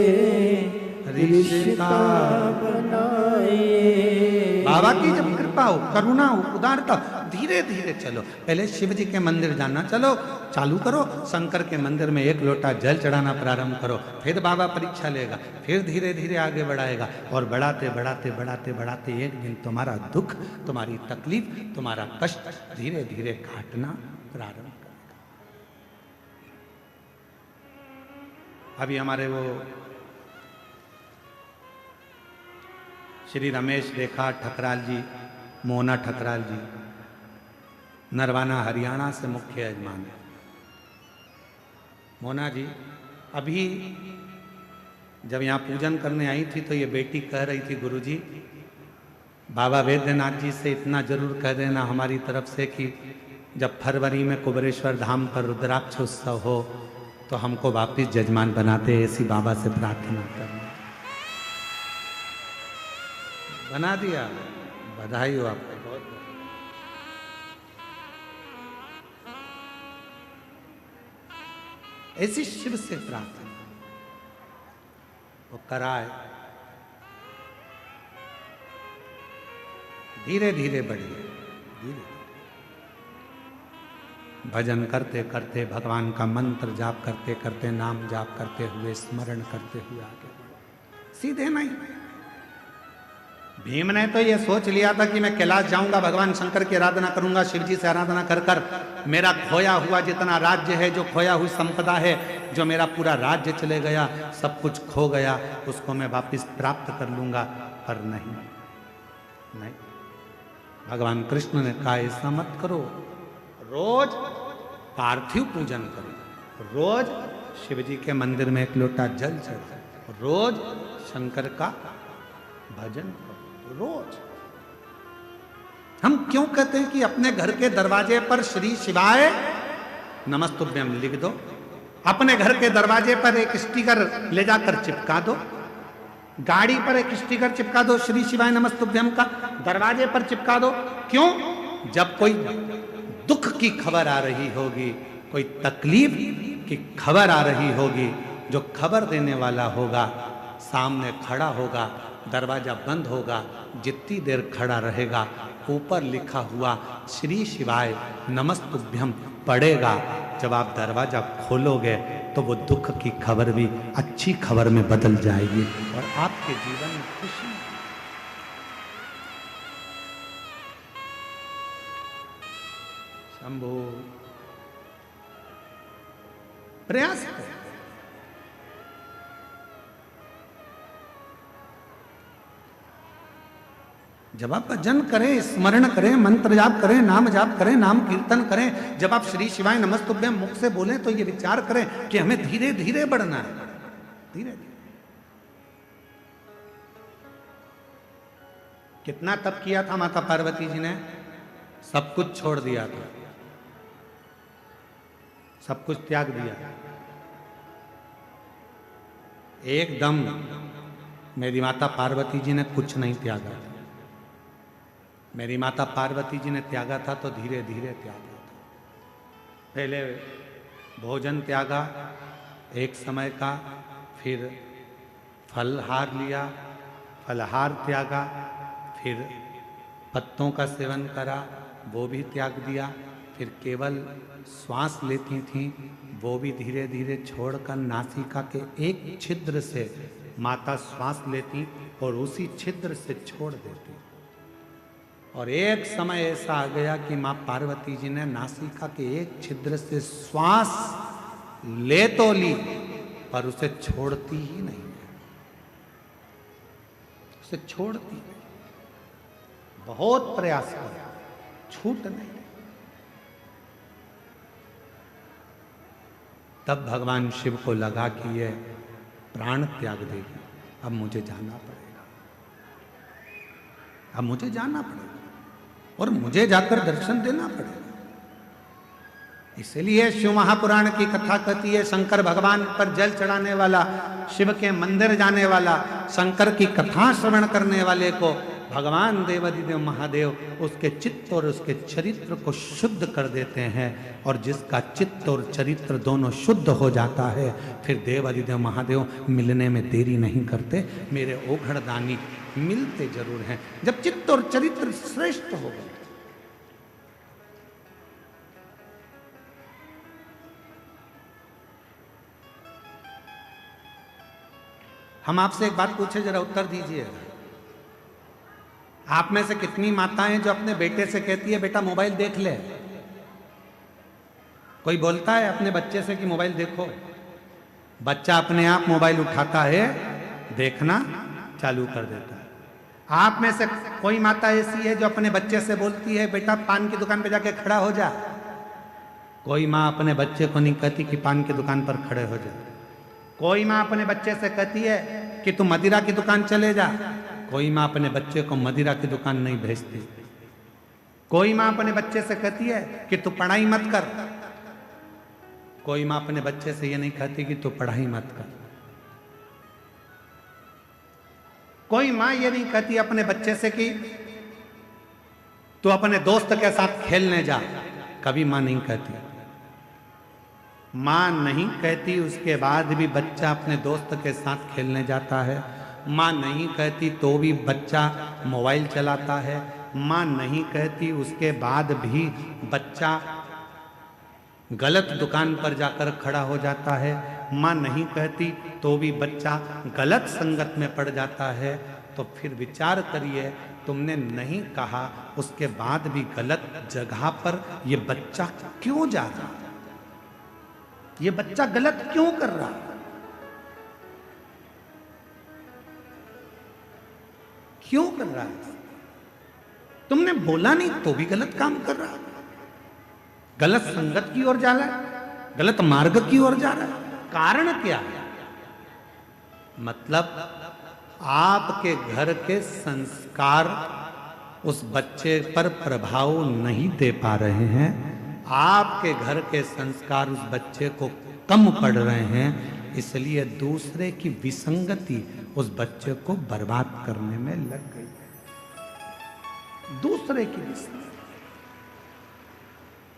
रिश्ता बनाए। बाबा की जब कृपा हो, करुणा हो, उदारता, धीरे धीरे चलो। पहले शिव जी के मंदिर जाना चलो, चालू करो, शंकर के मंदिर में 1 लोटा जल चढ़ाना प्रारंभ करो, फिर बाबा परीक्षा लेगा, फिर धीरे धीरे आगे बढ़ाएगा। और बढ़ाते बढ़ाते बढ़ाते बढ़ाते एक दिन तुम्हारा दुख, तुम्हारी तकलीफ, तुम्हारा कष्ट धीरे धीरे काटना प्रारंभ करेगा। अभी हमारे वो श्री रमेश रेखा ठकराल जी, मोना ठकराल जी, नरवाना हरियाणा से मुख्य यजमान है। मोना जी अभी जब यहाँ पूजन करने आई थी तो ये बेटी कह रही थी, गुरुजी बाबा वैद्यनाथ जी से इतना जरूर कह देना हमारी तरफ से कि जब फरवरी में कुबेरेश्वर धाम पर रुद्राक्ष उत्सव हो तो हमको वापिस जजमान बनाते, ऐसी बाबा से प्रार्थना करना। बना दिया, बधाई हो आपको। बहुत ऐसी शिव से प्रार्थना वो कराए, धीरे धीरे बढ़िए, धीरे भजन करते करते, भगवान का मंत्र जाप करते करते, नाम जाप करते हुए, स्मरण करते हुए आगे बढ़ो। सीधे नहीं। भीम ने तो ये सोच लिया था कि मैं कैलाश जाऊंगा, भगवान शंकर की आराधना करूंगा, शिव जी से आराधना कर कर मेरा खोया हुआ जितना राज्य है, जो खोया हुई संपदा है, जो मेरा पूरा राज्य चले गया, सब कुछ खो गया, उसको मैं वापस प्राप्त कर लूंगा। पर नहीं, नहीं, भगवान कृष्ण ने कहा ऐसा मत करो। रोज पार्थिव पूजन करो, रोज शिव जी के मंदिर में 1 लोटा जल चढ़ाओ, रोज शंकर का भजन करो, रोज। हम क्यों कहते हैं कि अपने घर के दरवाजे पर श्री शिवाय नमस्तुभ्यम लिख दो, अपने घर के दरवाजे पर एक स्टिकर ले जाकर चिपका दो, गाड़ी पर एक स्टिकर चिपका दो श्री शिवाय नमस्तुभ्यम का, दरवाजे पर चिपका दो। क्यों? जब कोई दुख की खबर आ रही होगी, कोई तकलीफ की खबर आ रही होगी, जो खबर देने वाला होगा सामने खड़ा होगा, दरवाजा बंद होगा, जितनी देर खड़ा रहेगा ऊपर लिखा हुआ श्री शिवाय नमस्तुभ्यम पड़ेगा। जब आप दरवाजा खोलोगे तो वो दुख की खबर भी अच्छी खबर में बदल जाएगी और आपके जीवन में खुशी। शंभो प्रयास करें। जब आप भजन करें, स्मरण करें, मंत्र जाप करें, नाम जाप करें, नाम कीर्तन करें, जब आप श्री शिवाय नमस्तुभ्यम मुख से बोलें तो ये विचार करें कि हमें धीरे धीरे बढ़ना है, धीरे धीरे। कितना तप किया था माता पार्वती जी ने? सब कुछ छोड़ दिया था, सब कुछ त्याग दिया। एकदम मेरी माता पार्वती जी ने कुछ नहीं त्यागा। मेरी माता पार्वती जी ने त्यागा था तो धीरे धीरे त्यागा था। पहले भोजन त्यागा एक समय का, फिर फलहार लिया, फलहार त्यागा, फिर पत्तों का सेवन करा, वो भी त्याग दिया, फिर केवल श्वास लेती थी, वो भी धीरे धीरे छोड़कर नासिका के एक छिद्र से माता श्वास लेती और उसी छिद्र से छोड़ देती। और एक समय ऐसा आ गया कि मां पार्वती जी ने नासिका के एक छिद्र से श्वास ले तो ली पर उसे छोड़ती ही नहीं, उसे छोड़ती नहीं। बहुत प्रयास किया, छूट नहीं। तब भगवान शिव को लगा कि ये प्राण त्याग देगी, अब मुझे जाना पड़ेगा, अब मुझे जाना पड़ेगा और मुझे जाकर दर्शन देना पड़ेगा। इसलिए शिव महापुराण की कथा कहती है, शंकर भगवान पर जल चढ़ाने वाला, शिव के मंदिर जाने वाला, शंकर की कथा श्रवण करने वाले को भगवान देवाधिदेव महादेव उसके चित्त और उसके चरित्र को शुद्ध कर देते हैं। और जिसका चित्त और चरित्र दोनों शुद्ध हो जाता है, फिर देवाधिदेव महादेव मिलने में देरी नहीं करते। मेरे ओघड़दानी मिलते जरूर हैं जब चित्त और चरित्र श्रेष्ठ हो गए। हम आपसे एक बात पूछे, जरा उत्तर दीजिए। आप में से कितनी माताएं जो अपने बेटे से कहती है बेटा मोबाइल देख ले? कोई बोलता है अपने बच्चे से कि मोबाइल देखो? बच्चा अपने आप मोबाइल उठाता है, देखना चालू कर देता है। आप में से कोई माता ऐसी है जो अपने बच्चे से बोलती है बेटा पान की दुकान पे जाके खड़ा हो जा? कोई माँ अपने बच्चे को नहीं कहती कि पान की दुकान पर खड़े हो जा। कोई माँ अपने बच्चे से कहती है कि तू मदिरा की दुकान चले जा। कोई माँ अपने बच्चे को मदिरा की दुकान नहीं भेजती। कोई माँ अपने बच्चे से कहती है कि तू पढ़ाई मत कर। कोई माँ अपने बच्चे से ये नहीं कहती कि तू पढ़ाई मत कर। कोई माँ ये नहीं कहती अपने बच्चे से कि तू अपने दोस्त के साथ खेलने जा। कभी माँ नहीं कहती। माँ नहीं कहती, उसके बाद भी बच्चा अपने दोस्त के साथ खेलने जाता है। माँ नहीं कहती तो भी बच्चा मोबाइल चलाता है। माँ नहीं कहती, उसके बाद भी बच्चा गलत दुकान पर जाकर खड़ा हो जाता है। माँ नहीं कहती तो भी बच्चा गलत संगत में पड़ जाता है। तो फिर विचार करिए, तुमने नहीं कहा, उसके बाद भी गलत जगह पर ये बच्चा क्यों जा रहा है? ये बच्चा गलत क्यों कर रहा है? क्यों कर रहा है? तुमने बोला नहीं तो भी गलत काम कर रहा है, गलत संगत की ओर जा रहा है, गलत मार्ग की ओर जा रहा है। कारण क्या है? मतलब आपके घर के संस्कार उस बच्चे पर प्रभाव नहीं दे पा रहे हैं। आपके घर के संस्कार उस बच्चे को कम पड़ रहे हैं, इसलिए दूसरे की विसंगति उस बच्चे को बर्बाद करने में लग गई है, दूसरे की रिश्ते,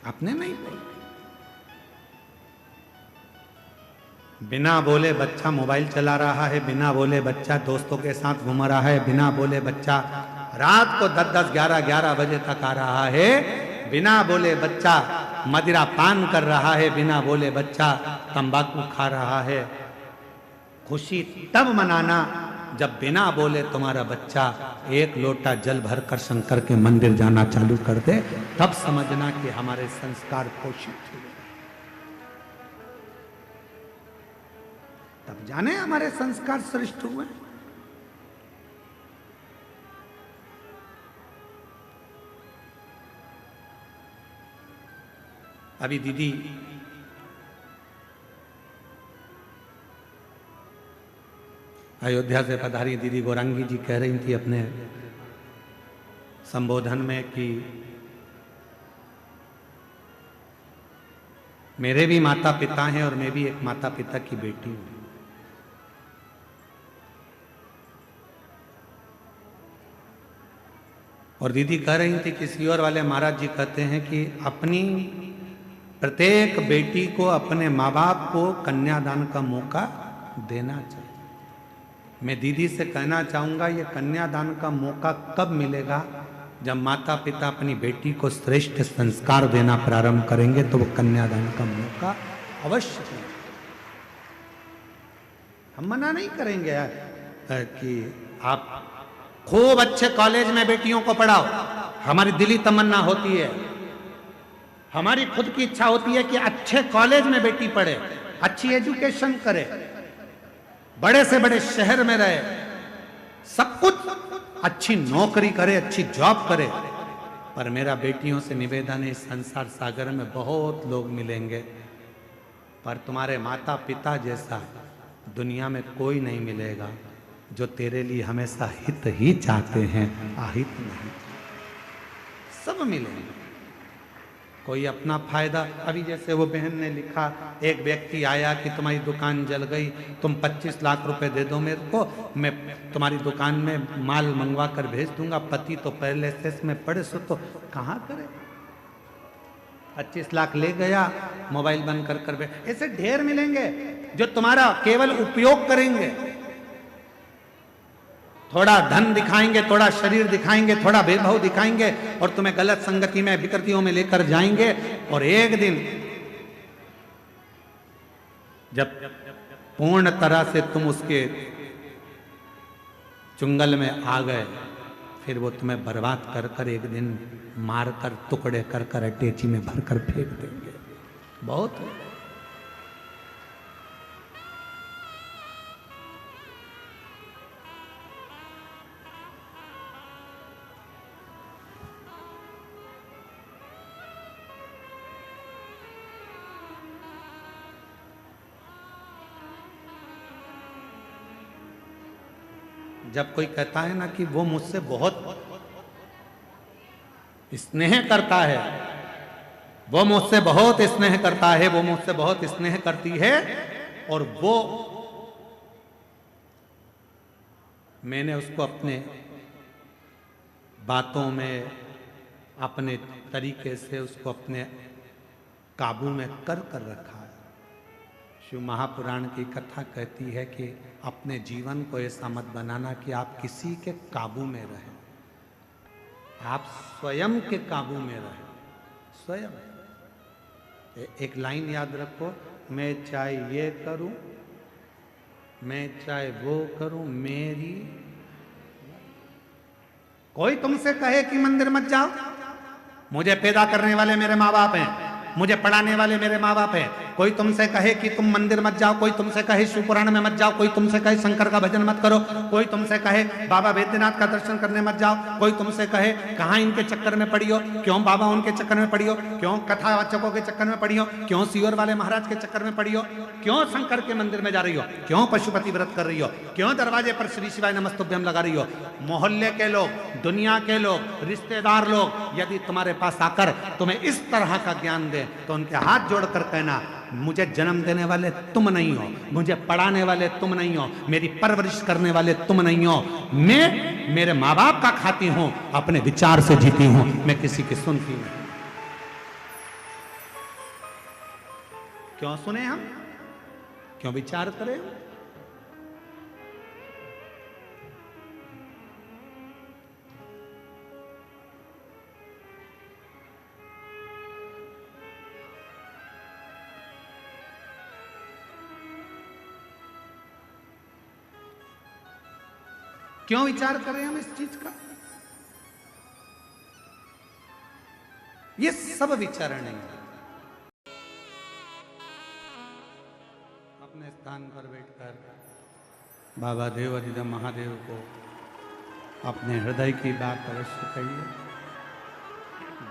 अपने नहीं बोले। बिना बोले बच्चा मोबाइल चला रहा है, बिना बोले बच्चा दोस्तों के साथ घूम रहा है, बिना बोले बच्चा रात को 10-10, 11-11 बजे तक आ रहा है, बिना बोले बच्चा मदिरा पान कर रहा है, बिना बोले बच्चा तंबाकू खा रहा है। खुशी तब मनाना जब बिना बोले तुम्हारा बच्चा एक लोटा जल भरकर शंकर के मंदिर जाना चालू कर दे, तब समझना कि हमारे संस्कार पोषित हुए, तब जाने हमारे संस्कार श्रेष्ठ हुए। अभी दीदी अयोध्या से पधारी दीदी गौरांगी जी कह रही थी अपने संबोधन में कि मेरे भी माता पिता हैं और मैं भी एक माता पिता की बेटी हूं। और दीदी कह रही थी कि सीहोर वाले महाराज जी कहते हैं कि अपनी प्रत्येक बेटी को अपने माँ बाप को कन्यादान का मौका देना चाहिए। मैं दीदी से कहना चाहूंगा ये कन्यादान का मौका कब मिलेगा? जब माता पिता अपनी बेटी को श्रेष्ठ संस्कार देना प्रारंभ करेंगे तो वो कन्यादान का मौका अवश्य मिलेगा। हम मना नहीं करेंगे यार कि आप खूब अच्छे कॉलेज में बेटियों को पढ़ाओ, हमारी दिली तमन्ना होती है, हमारी खुद की इच्छा होती है कि अच्छे कॉलेज में बेटी पढ़े, अच्छी एजुकेशन करे, बड़े से बड़े शहर में रहे, सब कुछ अच्छी नौकरी करे, अच्छी जॉब करे। पर मेरा बेटियों से निवेदन है, इस संसार सागर में बहुत लोग मिलेंगे, पर तुम्हारे माता पिता जैसा दुनिया में कोई नहीं मिलेगा जो तेरे लिए हमेशा हित ही चाहते हैं, अहित नहीं। सब मिलेंगे, कोई अपना फायदा। अभी जैसे वो बहन ने लिखा, एक व्यक्ति आया कि तुम्हारी दुकान जल गई, तुम 25 लाख रुपए दे दो मेरे को, मैं तुम्हारी दुकान में माल मंगवा कर भेज दूंगा। पति तो पहले से इसमें पड़े, सो तो कहाँ करे। 25 लाख ले गया, मोबाइल बंद कर ऐसे ढेर मिलेंगे जो तुम्हारा केवल उपयोग करेंगे, थोड़ा धन दिखाएंगे, थोड़ा शरीर दिखाएंगे, थोड़ा भेदभाव दिखाएंगे और तुम्हें गलत संगति में विकृतियों में लेकर जाएंगे। और एक दिन जब पूर्ण तरह से तुम उसके चुंगल में आ गए, फिर वो तुम्हें बर्बाद कर कर एक दिन मार कर टुकड़े कर कर अटेची में भर कर फेंक देंगे। बहुत है। जब कोई कहता है ना कि वो मुझसे बहुत स्नेह करता है, वो मुझसे बहुत स्नेह करता है, वो मुझसे बहुत स्नेह करती है, और वो मैंने उसको अपने बातों में अपने तरीके से उसको अपने काबू में कर रखा है। शिव महापुराण की कथा कहती है कि अपने जीवन को ऐसा मत बनाना कि आप किसी के काबू में रहें, आप स्वयं के काबू में रहें। स्वयं एक लाइन याद रखो, मैं चाहे ये करूं, मैं चाहे वो करूं, मेरी। कोई तुमसे कहे कि मंदिर मत जाओ, मुझे पैदा करने वाले मेरे माँ बाप हैं, मुझे पढ़ाने वाले मेरे माँ बाप हैं। कोई तुमसे कहे कि तुम मंदिर मत जाओ, कोई तुमसे कहे शिव पुराण में मत जाओ, कोई तुमसे कहे शंकर का भजन मत करो, कोई तुमसे कहे बाबा वैद्यनाथ का दर्शन करने मत जाओ, कोई तुमसे कहे कहाँ इनके चक्कर में पड़ी हो, क्यों बाबा उनके चक्कर में पड़ी हो, क्यों कथावाचकों के चक्कर में पड़ी हो, क्यों सीहोर वाले महाराज के चक्कर में पड़ी हो, क्यों शंकर के मंदिर में जा रही हो, क्यों पशुपति व्रत कर रही हो, क्यों दरवाजे पर श्री शिवाय नमस्तुभ्यम लगा रही हो। मोहल्ले के लोग, दुनिया के लोग, रिश्तेदार लोग यदि तुम्हारे पास आकर तुम्हें इस तरह का ज्ञान दे तो उनके हाथ जोड़कर कहना, मुझे जन्म देने वाले तुम नहीं हो, मुझे पढ़ाने वाले तुम नहीं हो, मेरी परवरिश करने वाले तुम नहीं हो। मैं मेरे माँ बाप का खाती हूं, अपने विचार से जीती हूं, मैं किसी की सुनती नहीं। क्यों सुने हम, क्यों विचार करें? क्यों विचार करें हम इस चीज का? ये सब विचार नहीं है। अपने स्थान पर बैठकर बाबा देव अधिदेव महादेव को अपने हृदय की बात अवश्य कहिए,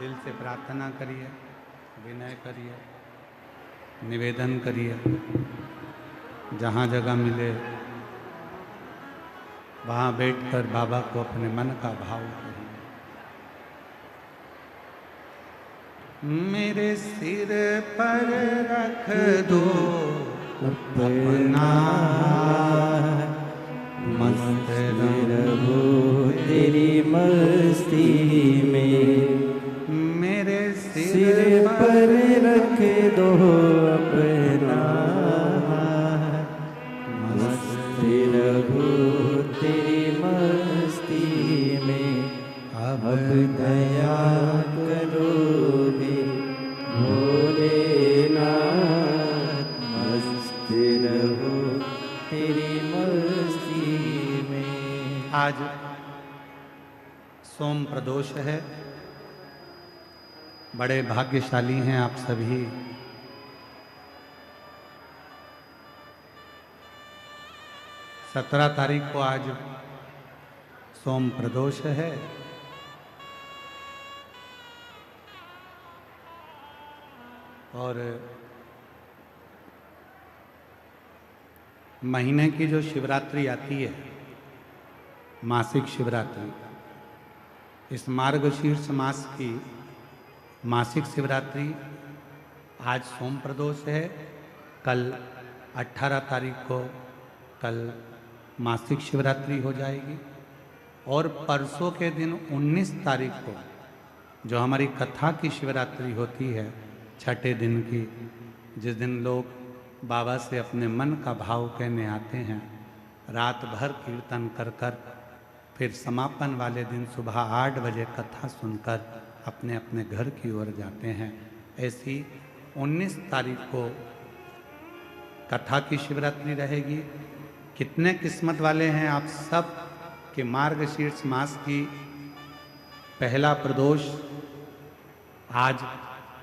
दिल से प्रार्थना करिए, विनय करिए, निवेदन करिए। जहाँ जगह मिले वहाँ बैठकर बाबा को अपने मन का भाव कहिए। मेरे सिर पर रख दो अपना, मस्त रहो तेरी मस्ती में। मेरे सिर पर रख दो अपना, मस्त रहो तेरी मस्ती में। अब दया करोगे भोलेनाथ, मस्त रहो तेरी मस्ती में। आज सोम प्रदोष है, बड़े भाग्यशाली हैं आप सभी। सत्रह तारीख को आज सोम प्रदोष है। और महीने की जो शिवरात्रि आती है, मासिक शिवरात्रि, इस मार्गशीर्ष मास की मासिक शिवरात्रि आज सोम प्रदोष है। कल 18 तारीख को कल मासिक शिवरात्रि हो जाएगी। और परसों के दिन 19 तारीख को जो हमारी कथा की शिवरात्रि होती है, छठे दिन की, जिस दिन लोग बाबा से अपने मन का भाव कहने आते हैं, रात भर कीर्तन कर कर फिर समापन वाले दिन सुबह 8 बजे कथा सुनकर अपने अपने घर की ओर जाते हैं। ऐसी 19 तारीख को कथा की शिवरात्रि रहेगी। कितने किस्मत वाले हैं आप सब कि मार्गशीर्ष मास की पहला प्रदोष आज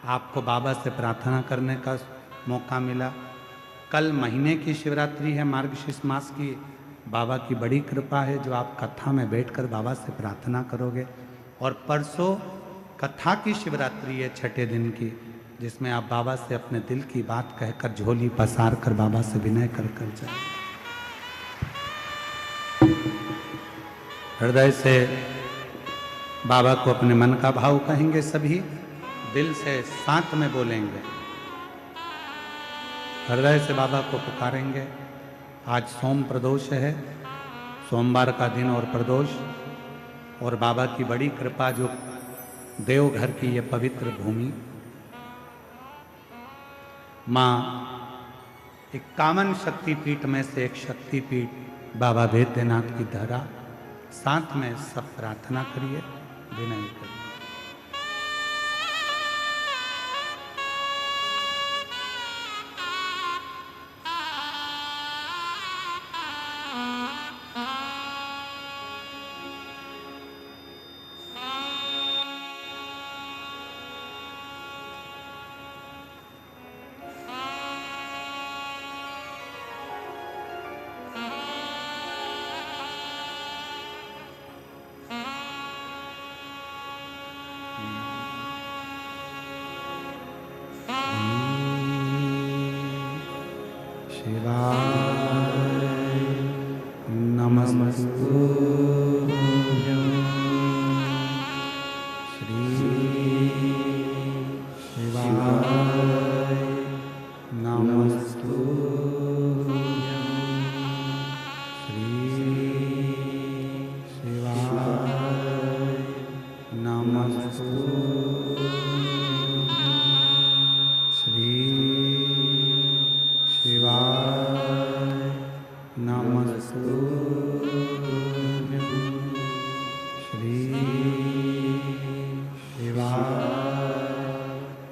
आपको बाबा से प्रार्थना करने का मौका मिला। कल महीने की शिवरात्रि है मार्गशीर्ष मास की। बाबा की बड़ी कृपा है जो आप कथा में बैठकर बाबा से प्रार्थना करोगे। और परसों कथा की शिवरात्रि है छठे दिन की, जिसमें आप बाबा से अपने दिल की बात कहकर झोली पसार कर बाबा से विनय कर कर जाए। हृदय से बाबा को अपने मन का भाव कहेंगे, सभी दिल से साथ में बोलेंगे, हृदय से बाबा को पुकारेंगे। आज सोम प्रदोष है, सोमवार का दिन और प्रदोष, और बाबा की बड़ी कृपा जो देवघर की ये पवित्र भूमि, माँ 51 शक्तिपीठ में से एक शक्तिपीठ बाबा वैद्यनाथ की धरा। साथ में सब प्रार्थना करिए, विनय करिए।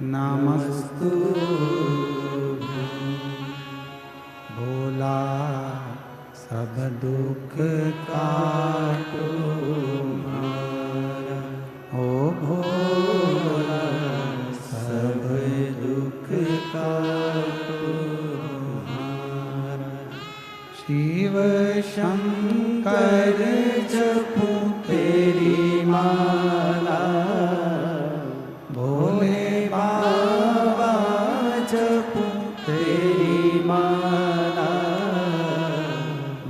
नमस्तु भोला सब दुख काटो हमारा। ओ भोला सब दुख काटो हमारा। शिव शंकर जपू तेरी माला, भोले बाबा जपू तेरी माला।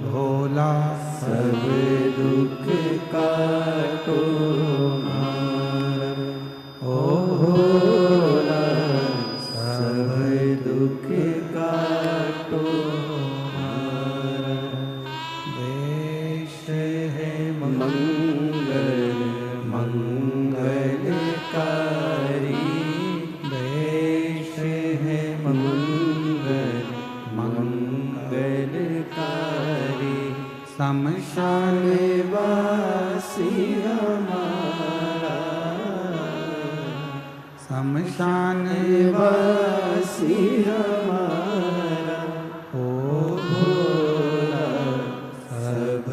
भोला सब दुख काटो हमारा। ओ भोला सब दुख काटो हमारा। देश है मंगल मंगलकारी, देश है मंगल मंगलकारी। शमशान वासी हमारा, शमशान वासी हमारा। ओ भोला सब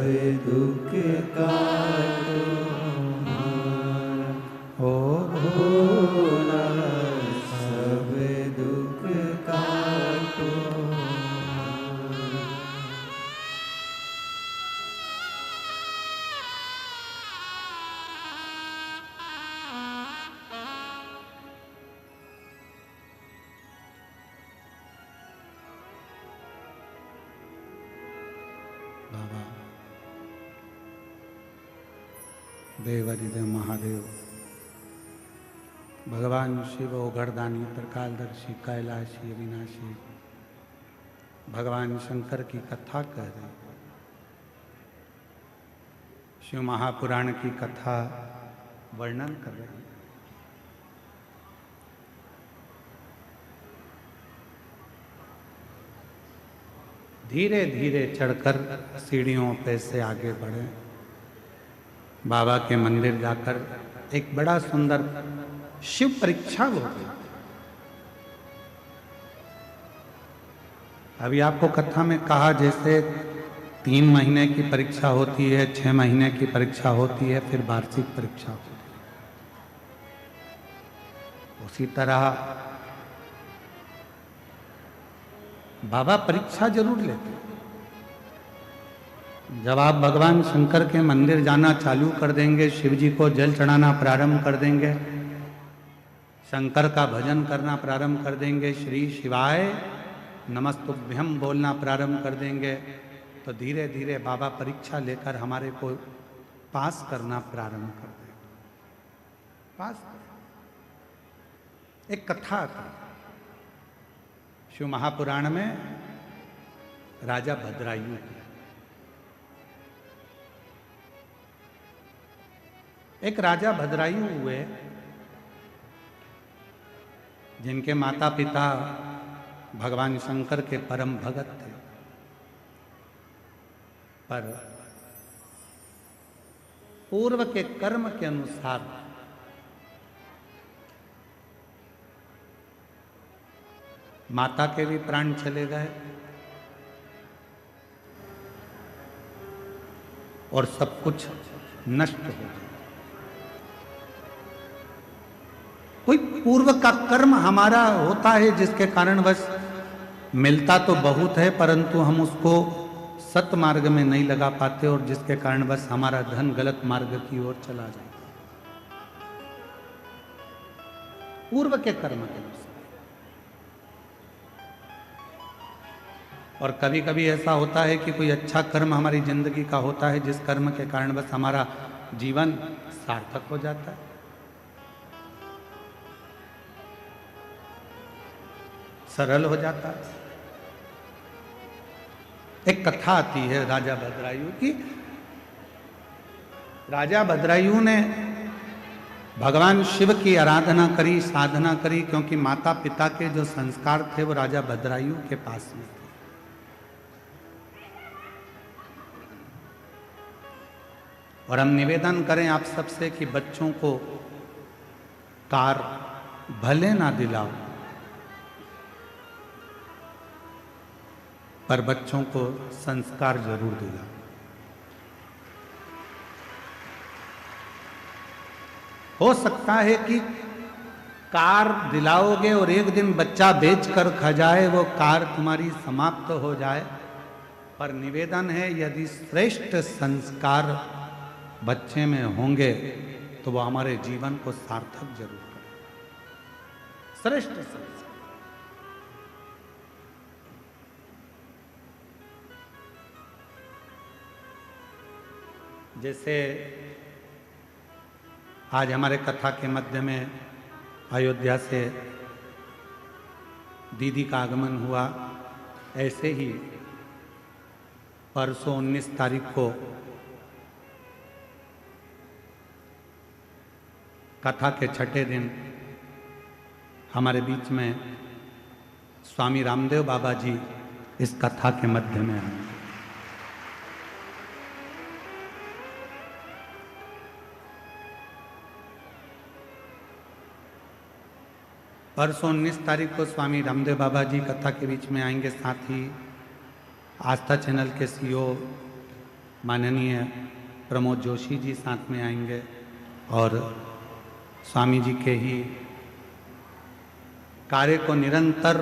दुख काटो हमारा। ओ भोला सब दुख काटो हमारा। बाबा देवादिदेव महादेव, भगवान शिव ओघड़दानी त्रिकालदर्शी कैलाशी अविनाशी, भगवान शंकर की कथा कह रहे। शिव महापुराण की कथा वर्णन कर रहे हैं। धीरे धीरे चढ़कर सीढ़ियों पे से आगे बढ़े। बाबा के मंदिर जाकर एक बड़ा सुंदर शिव परीक्षा हो गई। अभी आपको कथा में कहा जैसे 3 महीने की परीक्षा होती है, 6 महीने की परीक्षा होती है, फिर वार्षिक परीक्षा होती है। उसी तरह बाबा परीक्षा जरूर लेते। जब आप भगवान शंकर के मंदिर जाना चालू कर देंगे, शिव जी को जल चढ़ाना प्रारंभ कर देंगे, शंकर का भजन करना प्रारंभ कर देंगे, श्री शिवाय नमस्तुभ्यम बोलना प्रारंभ कर देंगे, तो धीरे धीरे बाबा परीक्षा लेकर हमारे को पास करना प्रारंभ कर देंगे। पास कर। एक कथा थी शिव महापुराण में, राजा भद्रायु की। एक राजा भद्रायु हुए जिनके माता पिता भगवान शंकर के परम भगत थे, पर पूर्व के कर्म के अनुसार माता के भी प्राण चले गए और सब कुछ नष्ट हो गया। कोई पूर्व का कर्म हमारा होता है जिसके कारण बस मिलता तो बहुत है, परंतु हम उसको सत मार्ग में नहीं लगा पाते और जिसके कारण बस हमारा धन गलत मार्ग की ओर चला जाता है। पूर्व के कर्म के अनुसार। और कभी कभी ऐसा होता है कि कोई अच्छा कर्म हमारी जिंदगी का होता है जिस कर्म के कारण बस हमारा जीवन सार्थक हो जाता है। सरल हो जाता है। एक कथा आती है राजा भद्रायु की। राजा भद्रायु ने भगवान शिव की आराधना करी, साधना करी, क्योंकि माता पिता के जो संस्कार थे वो राजा भद्रायु के पास में थे। और हम निवेदन करें आप सबसे कि बच्चों को कार भले ना दिलाओ, पर बच्चों को संस्कार जरूर दिलाओ। हो सकता है कि कार दिलाओगे और एक दिन बच्चा बेच कर खा जाए, वो कार तुम्हारी समाप्त हो जाए, पर निवेदन है यदि श्रेष्ठ संस्कार बच्चे में होंगे तो वो हमारे जीवन को सार्थक जरूर करें। श्रेष्ठ संस्कार। जैसे आज हमारे कथा के मध्य में अयोध्या से दीदी का आगमन हुआ, ऐसे ही परसों 19 तारीख को कथा के छठे दिन हमारे बीच में स्वामी रामदेव बाबा जी इस कथा के मध्य में आए। परसों 19 तारीख को स्वामी रामदेव बाबा जी कथा के बीच में आएंगे। साथ ही आस्था चैनल के सीईओ माननीय प्रमोद जोशी जी साथ में आएंगे और स्वामी जी के ही कार्य को निरंतर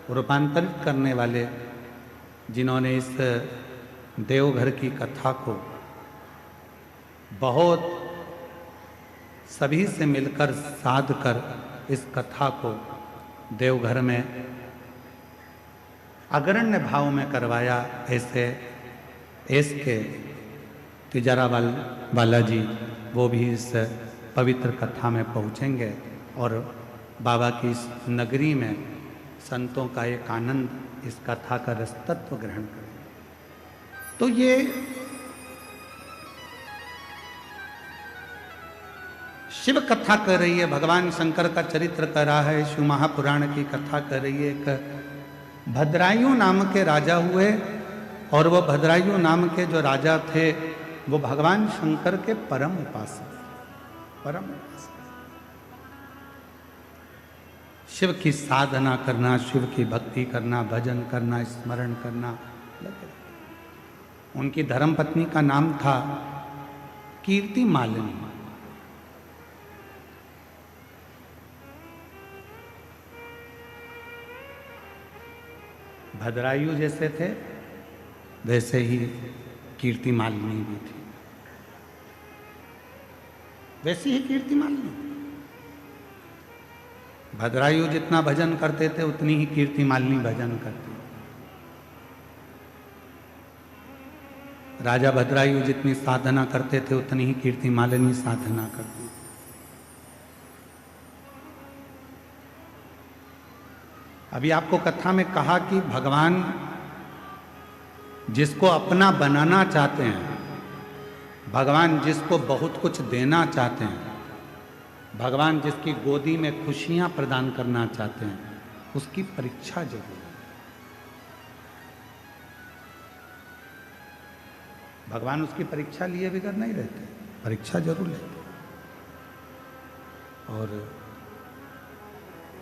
रूपांतरित करने वाले, जिन्होंने इस देवघर की कथा को बहुत सभी से मिलकर साध कर इस कथा को देवघर में अग्रण्य भाव में करवाया, ऐसे एस के तिजारावाल बालाजी वो भी इस पवित्र कथा में पहुँचेंगे और बाबा की इस नगरी में संतों का एक आनंद इस कथा का रसतत्व ग्रहण करेंगे। तो ये शिव कथा कर रही है, भगवान शंकर का चरित्र कर रहा है, शिव महापुराण की कथा कर रही है। एक भद्रायु नाम के राजा हुए और वो भद्रायु नाम के जो राजा थे वो भगवान शंकर के परम उपासक। शिव की साधना करना, शिव की भक्ति करना, भजन करना, स्मरण करना लगे। उनकी धर्मपत्नी का नाम था कीर्ति मालिनी। भद्रायु जैसे थे वैसे ही कीर्ति मालिनी भी थी, वैसी ही कीर्ति मालिनी। भद्रायु जितना भजन करते थे उतनी ही कीर्ति मालिनी भजन करती। राजा भद्रायु जितनी साधना करते थे उतनी ही कीर्ति मालिनी साधना करती। अभी आपको कथा में कहा कि भगवान जिसको अपना बनाना चाहते हैं, भगवान जिसको बहुत कुछ देना चाहते हैं, भगवान जिसकी गोदी में खुशियां प्रदान करना चाहते हैं, उसकी परीक्षा जरूर है। भगवान उसकी परीक्षा लिए बगैर नहीं रहते, परीक्षा जरूर लेते। और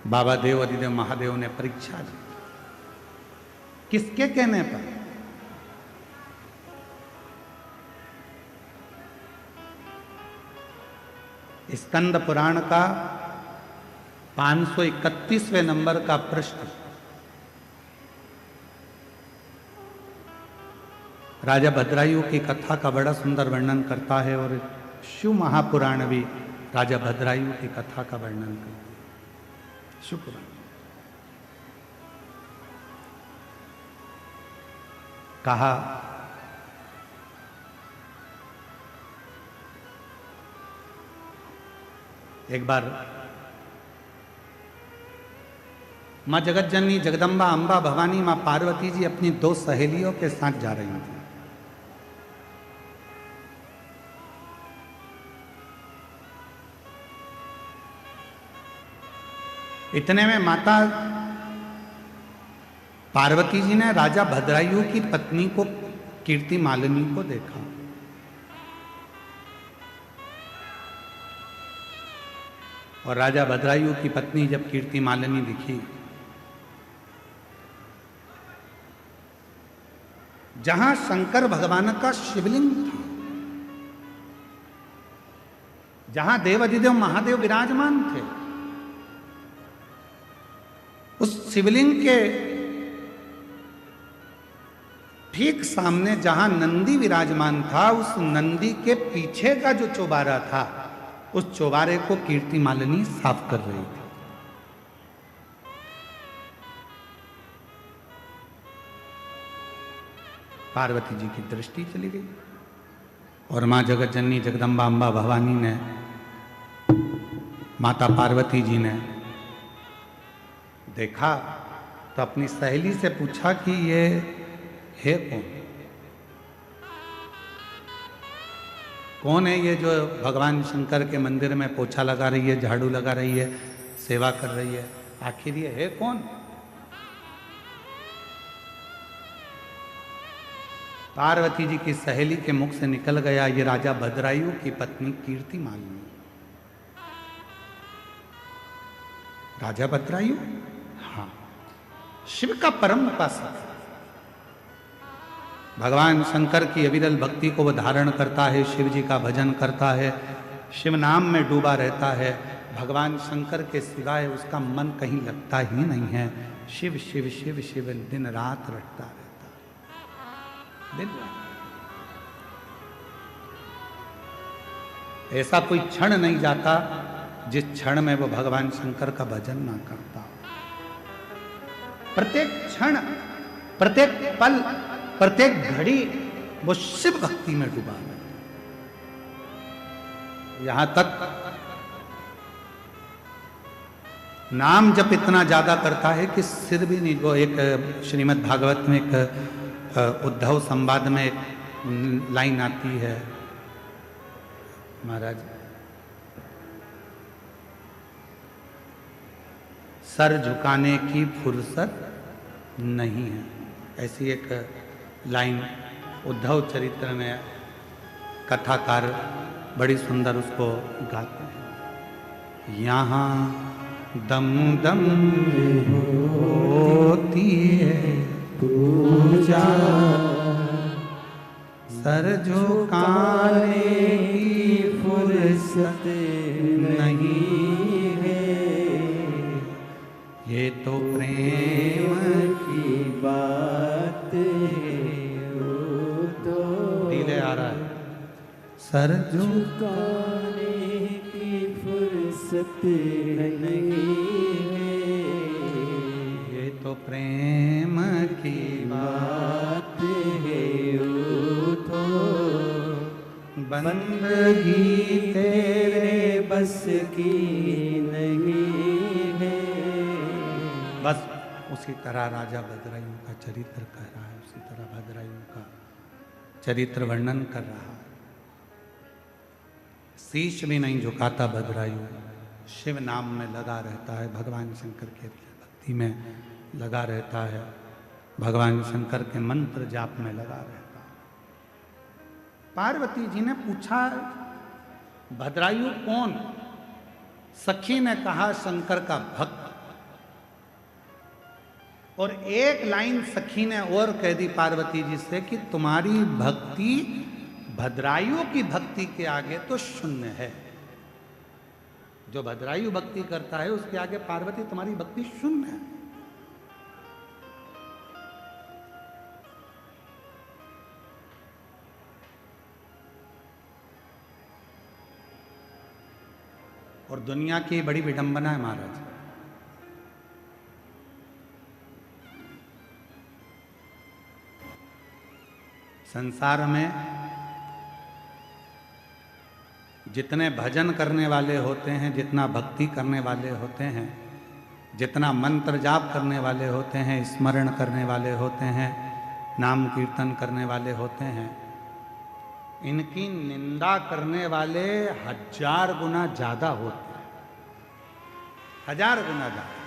बाबा देव अधिदेव महादेव ने परीक्षा ली। किसके कहने पर? स्कंद पुराण का 531वें नंबर का प्रश्न राजा भद्रायु की कथा का बड़ा सुंदर वर्णन करता है और शिव महापुराण भी राजा भद्रायु की कथा का वर्णन करता है। शिव पुराण कहा एक बार मां जगत जननी जगदम्बा अंबा भवानी मां पार्वती जी अपनी 2 सहेलियों के साथ जा रही थी। इतने में माता पार्वती जी ने राजा भद्रायु की पत्नी को कीर्ति मालिनी को देखा। और राजा भद्रायु की पत्नी जब कीर्ति मालिनी दिखी, जहां शंकर भगवान का शिवलिंग था, जहां देवाधिदेव महादेव विराजमान थे, उस शिवलिंग के ठीक सामने जहां नंदी विराजमान था, उस नंदी के पीछे का जो चौबारा था, उस चौबारे को कीर्ति मालिनी साफ कर रही थी। पार्वती जी की दृष्टि चली गई और मां जगत जननी जगदम्बा अम्बा भवानी ने, माता पार्वती जी ने देखा तो अपनी सहेली से पूछा कि ये है कौन? कौन है ये जो भगवान शंकर के मंदिर में पोछा लगा रही है, झाड़ू लगा रही है, सेवा कर रही है? आखिर ये है कौन? पार्वती जी की सहेली के मुख से निकल गया, ये राजा भद्रायु की पत्नी कीर्ति मालिनी। राजा भद्रायु, हाँ, शिव का परम उपासक, भगवान शंकर की अविरल भक्ति को वह धारण करता है, शिव जी का भजन करता है, शिव नाम में डूबा रहता है। भगवान शंकर के सिवाय उसका मन कहीं लगता ही नहीं है। शिव शिव शिव शिव दिन रात रटता रहता है, दिन रात। ऐसा कोई क्षण नहीं जाता जिस क्षण में वो भगवान शंकर का भजन ना करता। प्रत्येक क्षण, प्रत्येक पल, प्रत्येक घड़ी वो शिव भक्ति में डूबा है। यहां तक नाम जप इतना ज्यादा करता है कि सिर भी नहीं। वो एक श्रीमद् भागवत में एक उद्धव संवाद में एक लाइन आती है, महाराज, सर झुकाने की फुर्सत नहीं है, ऐसी एक लाइन उद्धव चरित्र में कथाकार बड़ी सुंदर उसको गाते हैं। यहाँ दम दम होती है पूजा, सर झुकाने की फुर्सत नहीं है, ये तो प्रेम की बात है। तो धीरे आ रहा है, सर झुकाने की फुर्सत नहीं है, ये तो प्रेम की बात है। तो बंदगी तेरे बस की नहीं है। बस उसी तरह राजा भद्रायु का चरित्र कह रहा है, उसी तरह भद्रायु का चरित्र वर्णन कर रहा है। शीश भी नहीं झुकाता भद्रायु, शिव नाम में लगा रहता है, भगवान शंकर के भक्ति में लगा रहता है, भगवान शंकर के मंत्र जाप में लगा रहता है। पार्वती जी ने पूछा, भद्रायु कौन? सखी ने कहा, शंकर का भक्त। और एक लाइन सखी ने और कह दी पार्वती जी से कि तुम्हारी भक्ति भद्रायु की भक्ति के आगे तो शून्य है। जो भद्रायु भक्ति करता है उसके आगे पार्वती तुम्हारी भक्ति शून्य है। और दुनिया की बड़ी विडंबना है महाराज, संसार में जितने भजन करने वाले होते हैं, जितना भक्ति करने वाले होते हैं, जितना मंत्र जाप करने वाले होते हैं, स्मरण करने वाले होते हैं, नाम कीर्तन करने वाले होते हैं, इनकी निंदा करने वाले 1000 गुना ज्यादा होते हैं, 1000 गुना ज्यादा।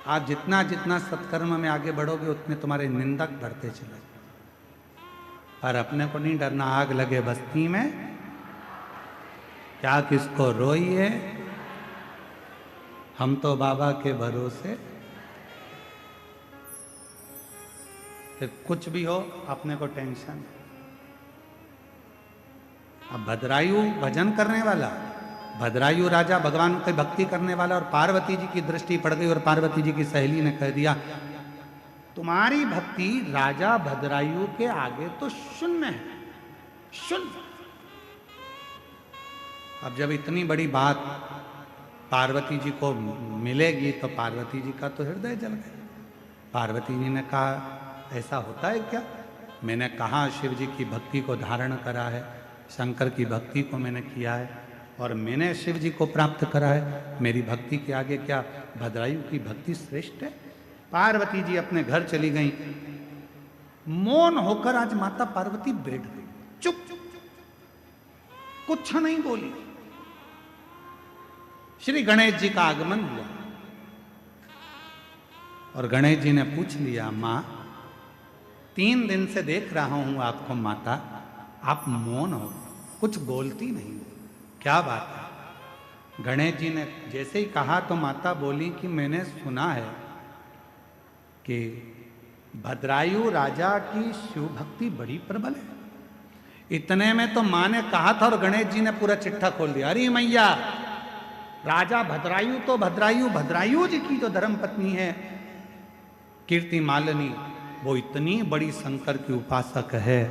आप जितना जितना सत्कर्म में आगे बढ़ोगे उतने तुम्हारे निंदक बढ़ते चले। पर अपने को नहीं डरना, आग लगे बस्ती में क्या किसको रोइए, हम तो बाबा के भरोसे। फिर कुछ भी हो अपने को टेंशन। अब भद्रायु भजन करने वाला, भद्रायु राजा भगवान की भक्ति करने वाला, और पार्वती जी की दृष्टि पड़ गई और पार्वती जी की सहेली ने कह दिया तुम्हारी भक्ति राजा भद्रायु के आगे तो शून्य है, शून्य। अब जब इतनी बड़ी बात पार्वती जी को मिलेगी तो पार्वती जी का तो हृदय जल गया। पार्वती जी ने कहा ऐसा होता है क्या? मैंने कहा शिव जी की भक्ति को धारण करा है, शंकर की भक्ति को मैंने किया है और मैंने शिव जी को प्राप्त करा है। मेरी भक्ति के आगे क्या भद्रायु की भक्ति श्रेष्ठ है? पार्वती जी अपने घर चली गई। मौन होकर आज माता पार्वती बैठ गई, चुप, कुछ नहीं बोली। श्री गणेश जी का आगमन हुआ और गणेश जी ने पूछ लिया मां 3 दिन से देख रहा हूं आपको माता, आप मौन हो, कुछ बोलती नहीं, क्या बात है? गणेश जी ने जैसे ही कहा तो माता बोली कि मैंने सुना है कि भद्रायु राजा की शिव भक्ति बड़ी प्रबल है। इतने में तो मां ने कहा था और गणेश जी ने पूरा चिट्ठा खोल दिया। अरे मैया, राजा भद्रायु तो भद्रायु जी की जो धर्म पत्नी है कीर्ति मालिनी, वो इतनी बड़ी शंकर की उपासक है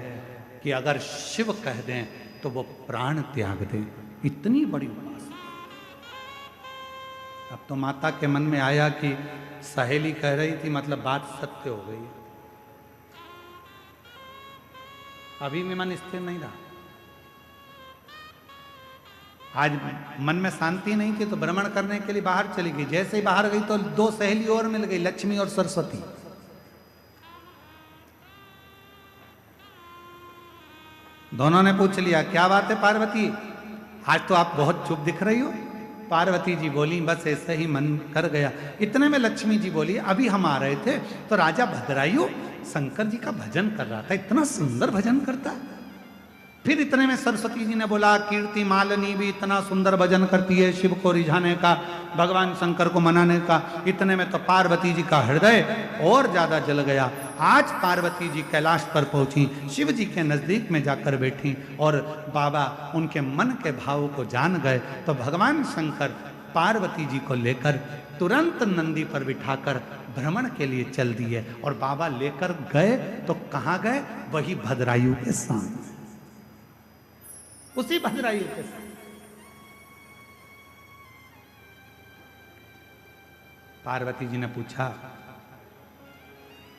कि अगर शिव कह दें तो वो प्राण त्याग दे, इतनी बड़ी उपासक। अब तो माता के मन में आया कि सहेली कह रही थी, मतलब बात सत्य हो गई। अभी भी मन स्थिर नहीं रहा। आज मन में शांति नहीं थी तो भ्रमण करने के लिए बाहर चली गई। जैसे ही बाहर गई तो 2 सहेली और मिल गई, लक्ष्मी और सरस्वती। दोनों ने पूछ लिया क्या बात है पार्वती, आज तो आप बहुत चुप दिख रही हो। पार्वती जी बोली बस ऐसे ही मन कर गया। इतने में लक्ष्मी जी बोली अभी हम आ रहे थे तो राजा भद्रायु शंकर जी का भजन कर रहा था, इतना सुंदर भजन करता। फिर इतने में सरस्वती जी ने बोला कीर्ति मालिनी भी इतना सुंदर भजन करती है शिव को रिझाने का, भगवान शंकर को मनाने का। इतने में तो पार्वती जी का हृदय और ज्यादा जल गया। आज पार्वती जी कैलाश पर पहुंची, शिव जी के नजदीक में जाकर बैठी और बाबा उनके मन के भाव को जान गए। तो भगवान शंकर पार्वती जी को लेकर तुरंत नंदी पर बिठाकर भ्रमण के लिए चल दिए। और बाबा लेकर गए तो कहाँ गए? वही भद्रायु के सामने, उसी भद्रायु के साथ। पार्वती जी ने पूछा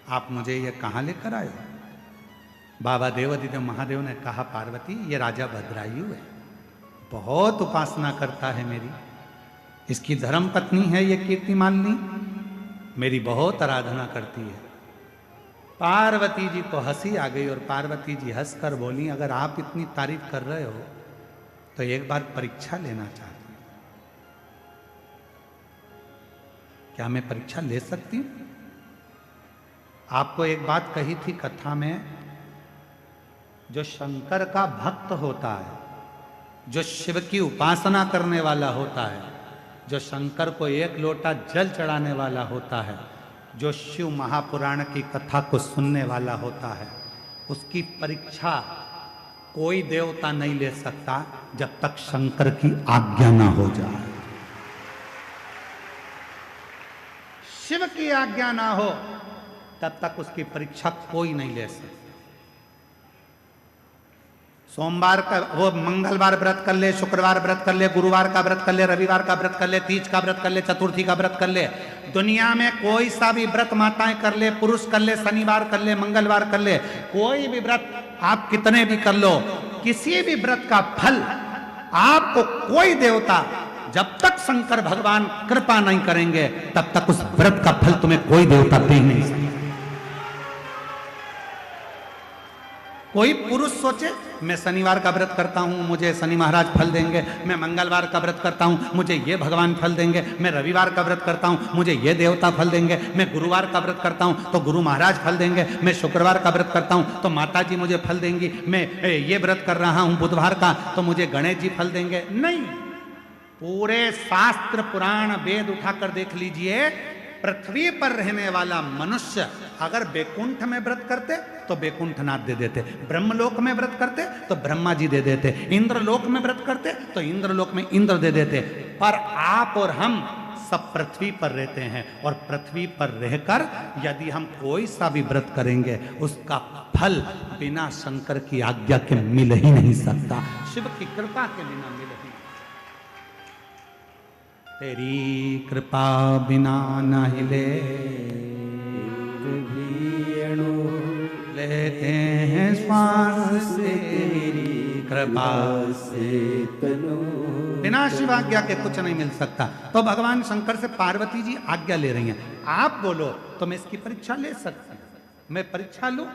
आप मुझे ये कहां लेकर आए? बाबा देवादिदेव महादेव ने कहा पार्वती ये राजा भद्रायु है, बहुत उपासना करता है मेरी, इसकी धर्म पत्नी है ये कीर्ति मालिनी, मेरी बहुत आराधना करती है। पार्वती जी को हंसी आ गई और पार्वती जी हंसकर बोली अगर आप इतनी तारीफ कर रहे हो तो एक बार परीक्षा लेना चाहती हूं, क्या मैं परीक्षा ले सकती हूं? आपको एक बात कही थी कथा में, जो शंकर का भक्त होता है, जो शिव की उपासना करने वाला होता है, जो शंकर को 1 लोटा जल चढ़ाने वाला होता है, जो शिव महापुराण की कथा को सुनने वाला होता है, उसकी परीक्षा कोई देवता नहीं ले सकता जब तक शंकर की आज्ञा ना हो जाए। शिव की आज्ञा ना हो तब तक उसकी परीक्षा कोई नहीं ले सकता। सोमवार का वो मंगलवार व्रत कर ले, शुक्रवार व्रत कर ले, गुरुवार का व्रत कर ले, रविवार का व्रत कर ले, तीज का व्रत कर ले, चतुर्थी का व्रत कर ले, दुनिया में कोई सा भी व्रत माताएं कर ले, पुरुष कर ले, शनिवार कर ले, मंगलवार कर ले, कोई भी व्रत आप कितने भी कर लो, किसी भी व्रत का फल आपको कोई देवता, जब तक शंकर भगवान कृपा नहीं करेंगे तब तक उस व्रत का फल तुम्हें कोई देवता दे नहीं सकता। कोई पुरुष सोचे मैं शनिवार का व्रत करता हूँ मुझे शनि महाराज फल देंगे, मैं मंगलवार का व्रत करता हूँ मुझे ये भगवान फल देंगे, मैं रविवार का व्रत करता हूँ मुझे ये देवता फल देंगे, मैं गुरुवार का व्रत करता हूँ तो गुरु महाराज फल देंगे, मैं शुक्रवार का व्रत करता हूँ तो माता जी मुझे फल देंगी, मैं ये व्रत कर रहा हूँ बुधवार का तो मुझे गणेश जी फल देंगे। नहीं, पूरे शास्त्र पुराण वेद उठाकर देख लीजिए, पृथ्वी पर रहने वाला मनुष्य अगर बैकुंठ में व्रत करते तो बैकुंठनाथ दे देते, ब्रह्मलोक में व्रत करते तो ब्रह्मा जी दे देते, इंद्रलोक में व्रत करते तो इंद्रलोक में इंद्र दे देते। पर आप और हम सब पृथ्वी पर रहते हैं और पृथ्वी पर रहकर यदि हम कोई सा भी व्रत करेंगे उसका फल बिना शंकर की आज्ञा के मिल ही नहीं सकता, शिव की कृपा के बिना मिल ही। तेरी कृपा बिना न हिले लेते हैं श्वास से, तेरी कृपा से तनु, बिना शिव आज्ञा के कुछ नहीं मिल सकता। तो भगवान शंकर से पार्वती जी आज्ञा ले रही हैं, आप बोलो तो मैं इसकी परीक्षा ले सकती हूँ, मैं परीक्षा लूं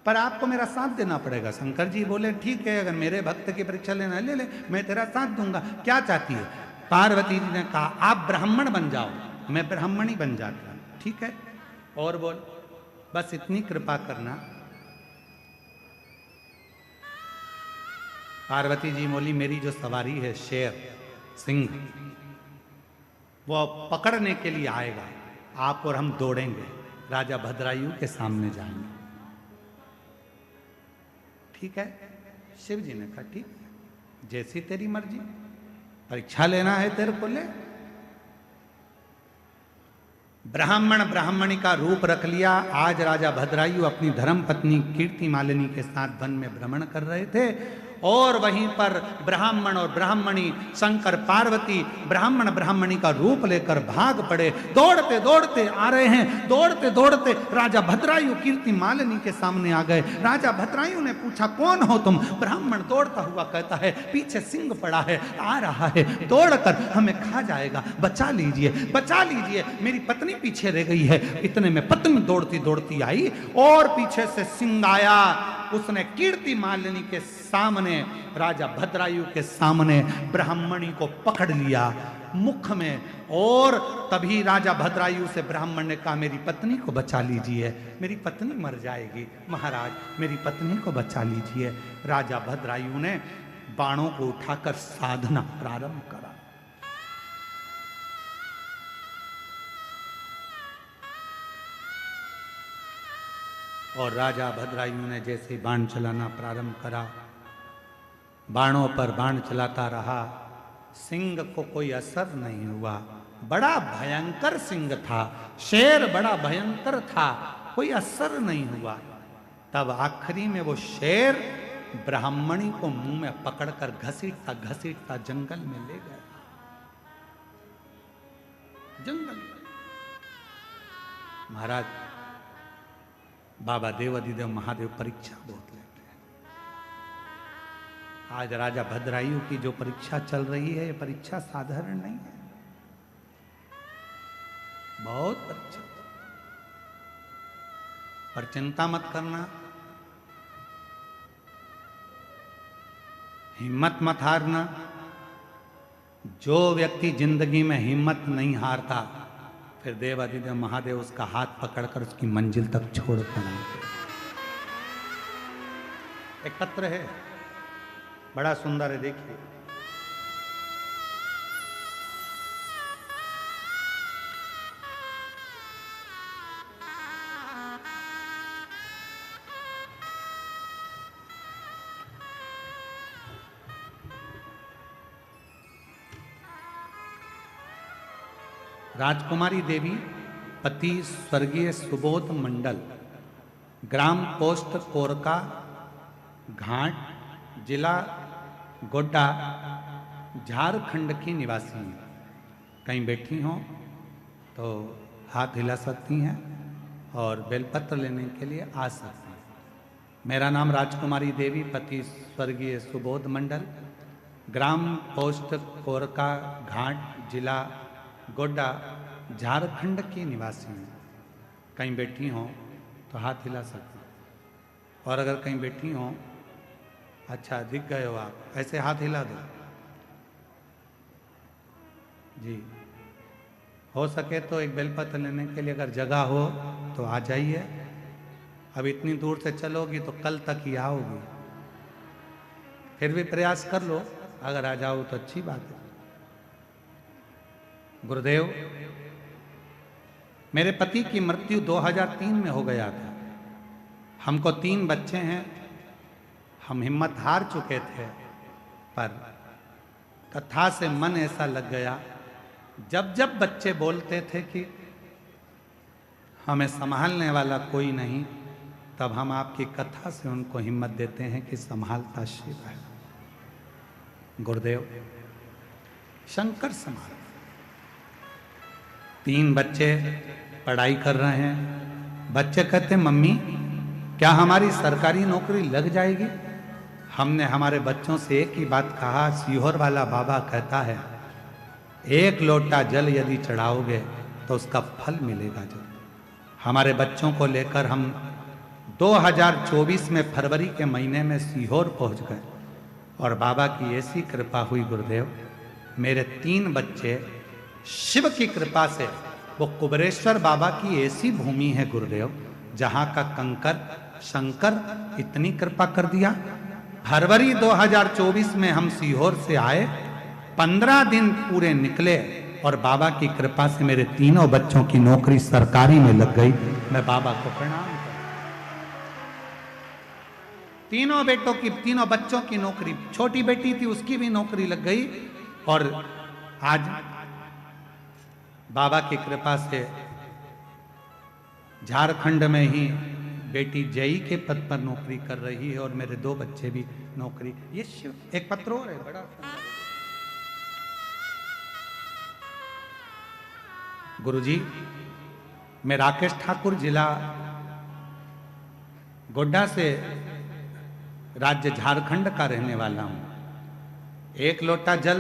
पर आपको मेरा साथ देना पड़ेगा। शंकर जी बोले ठीक है, अगर मेरे भक्त की परीक्षा लेना ले ले, मैं तेरा साथ दूंगा, क्या चाहती है? पार्वती जी ने कहा आप ब्राह्मण बन जाओ, मैं ब्राह्मणी बन जाता हूं। ठीक है, और बोल, बस इतनी कृपा करना। पार्वती जी बोली मेरी जो सवारी है शेर सिंह वो पकड़ने के लिए आएगा, आप और हम दौड़ेंगे, राजा भद्रायु के सामने जाएंगे। ठीक है, शिव जी ने कहा ठीक है, जैसी तेरी मर्जी, परीक्षा लेना है तेरे को ले। ब्राह्मण ब्राह्मणी का रूप रख लिया। आज राजा भद्रायु अपनी धर्म पत्नी कीर्ति मालिनी के साथ वन में भ्रमण कर रहे थे और वहीं पर ब्राह्मण और ब्राह्मणी शंकर पार्वती ब्राह्मण ब्राह्मणी का रूप लेकर भाग पड़े, दौड़ते दौड़ते आ रहे हैं, दौड़ते दौड़ते राजा भद्रायु कीर्ति मालिनी के सामने आ गए। राजा भद्रायु ने पूछा कौन हो तुम? ब्राह्मण दौड़ता हुआ कहता है पीछे सिंह पड़ा है, आ रहा है, दौड़कर हमें खा जाएगा, बचा लीजिए, बचा लीजिए, मेरी पत्नी पीछे रह गई है। इतने में पत्नी दौड़ती दौड़ती आई और पीछे से सिंह आया, उसने कीर्ति मालिनी के सामने, राजा भद्रायु के सामने ब्राह्मणी को पकड़ लिया मुख में, और तभी राजा भद्रायु से ब्राह्मण ने कहा मेरी पत्नी को बचा लीजिए, मेरी पत्नी मर जाएगी, महाराज मेरी पत्नी को बचा लीजिए। राजा भद्रायु ने बाणों को उठाकर साधना प्रारंभ करा। और राजा भद्रायु ने जैसे बाण चलाना प्रारंभ करा, बाणों पर बाण चलाता रहा, सिंह को कोई असर नहीं हुआ। बड़ा भयंकर सिंह था, शेर बड़ा भयंकर था, कोई असर नहीं हुआ। तब आखिरी में वो शेर ब्राह्मणी को मुंह में पकड़कर घसीटता घसीटता जंगल में ले गया। जंगल महाराज बाबा देवाधिदेव महादेव परीक्षा बहुत लेते हैं। आज राजा भद्रायु की जो परीक्षा चल रही है, ये परीक्षा साधारण नहीं है, बहुत परीक्षा। पर चिंता मत करना, हिम्मत मत हारना। जो व्यक्ति जिंदगी में हिम्मत नहीं हारता, फिर देवाधिदेव महादेव उसका हाथ पकड़कर उसकी मंजिल तक छोड़ कर आते। एक पत्र है, बड़ा सुंदर है, देखिए। राजकुमारी देवी पति स्वर्गीय सुबोध मंडल, ग्राम पोस्ट कोरका घाट, जिला गोड्डा, झारखंड की निवासी हैं। कहीं बैठी हों तो हाथ हिला सकती हैं और बेलपत्र लेने के लिए आ सकती हैं। मेरा नाम राजकुमारी देवी पति स्वर्गीय सुबोध मंडल, ग्राम पोस्ट कोरका घाट, जिला गोड्डा, झारखंड की निवासी हैं। कहीं बैठी हों तो हाथ हिला सकती हैं और अगर कहीं बैठी हो, अच्छा दिख गए हो आप, ऐसे हाथ हिला दो जी। हो सके तो एक बेलपत्र लेने के लिए अगर जगह हो तो आ जाइए। अब इतनी दूर से चलोगी तो कल तक ही आओगी, फिर भी प्रयास कर लो, अगर आ जाओ तो अच्छी बात है। गुरुदेव, मेरे पति की मृत्यु 2003 में हो गया था। हमको 3 बच्चे हैं। हम हिम्मत हार चुके थे, पर कथा से मन ऐसा लग गया, जब जब बच्चे बोलते थे कि हमें संभालने वाला कोई नहीं, तब हम आपकी कथा से उनको हिम्मत देते हैं कि संभालता शिव है। गुरुदेव, शंकर संभाल। 3 बच्चे पढ़ाई कर रहे हैं। बच्चे कहते हैं मम्मी क्या हमारी सरकारी नौकरी लग जाएगी? हमने हमारे बच्चों से एक ही बात कहा, सीहोर वाला बाबा कहता है 1 लोटा जल यदि चढ़ाओगे तो उसका फल मिलेगा। जो हमारे बच्चों को लेकर हम 2024 में फरवरी के महीने में सीहोर पहुंच गए और बाबा की ऐसी कृपा हुई गुरुदेव, मेरे 3 बच्चे शिव की कृपा से, वो कुबरेश्वर बाबा की ऐसी भूमि है गुरुदेव, जहां का कंकर शंकर इतनी कृपा कर दिया। फरवरी 2024 में हम सीहोर से आए, 15 दिन पूरे निकले और बाबा की कृपा से मेरे तीनों बच्चों की नौकरी सरकारी में लग गई। मैं बाबा को प्रणाम करता हूं। तीनों बच्चों की नौकरी, छोटी बेटी थी उसकी भी नौकरी लग गई और आज बाबा की कृपा से झारखंड में ही बेटी जेई के पद पर नौकरी कर रही है और मेरे 2 बच्चे भी नौकरी। ये शिव। एक पत्र और है बड़ा सुंदर। गुरुजी, मैं राकेश ठाकुर, जिला गोड्डा से, राज्य झारखंड का रहने वाला हूं। 1 लोटा जल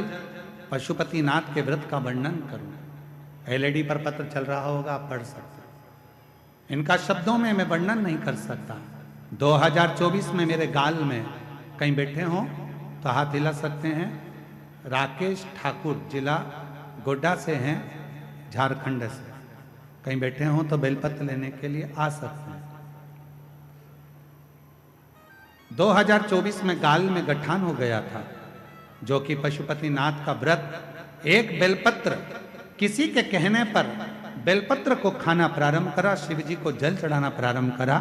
पशुपतिनाथ के व्रत का वर्णन करूं। एलईडी पर पत्र चल रहा होगा, आप पढ़ सकते हैं। इनका शब्दों में मैं वर्णन नहीं कर सकता। 2024 में मेरे गाल में कहीं बैठे हों तो हाथ हिला सकते हैं। राकेश ठाकुर, जिला गोड्डा से हैं, झारखंड से। कहीं बैठे हों तो बेलपत्र लेने के लिए आ सकते हैं। 2024 में गाल में गठान हो गया था, जो कि पशुपतिनाथ का व्रत, एक बेलपत्र, किसी के कहने पर बेलपत्र को खाना प्रारंभ करा, शिव जी को जल चढ़ाना प्रारंभ करा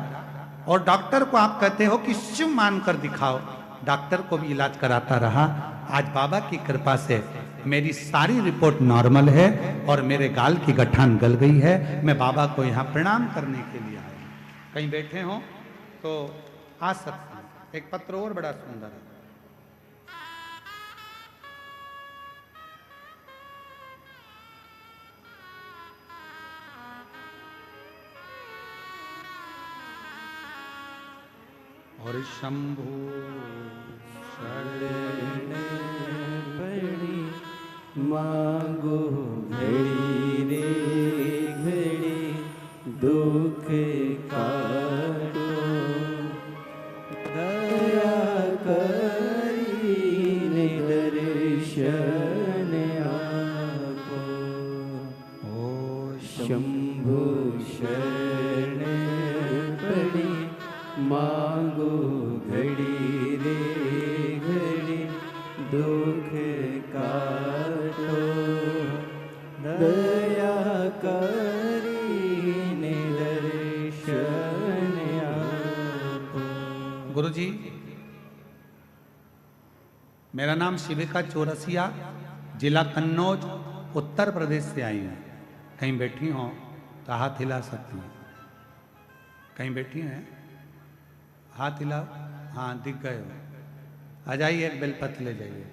और डॉक्टर को आप कहते हो कि शिव मानकर दिखाओ, डॉक्टर को भी इलाज कराता रहा। आज बाबा की कृपा से मेरी सारी रिपोर्ट नॉर्मल है और मेरे गाल की गठान गल गई है। मैं बाबा को यहाँ प्रणाम करने के लिए आया। कहीं बैठे हो तो आ सकते हैं। एक पत्र और बड़ा सुंदर है। और शंभु शरण पड़ी मांगो घड़ी रे घड़ी दुख काटो, दया करी दर्शन आपो। ओ शंभु शरण पड़ी मांगो घड़ी रे घड़ी दुख काटो, दया करी दर्शन आपो। गुरुजी, मेरा नाम शिविका चौरसिया, जिला कन्नौज, उत्तर प्रदेश से आई हूँ। कहीं बैठी हो तो हाथ हिला सकती हैं। कहीं बैठी हैं, हाथ हिलाओ। हाँ, दिख गए हो, आ जाइए, एक बेलपत्र ले जाइए।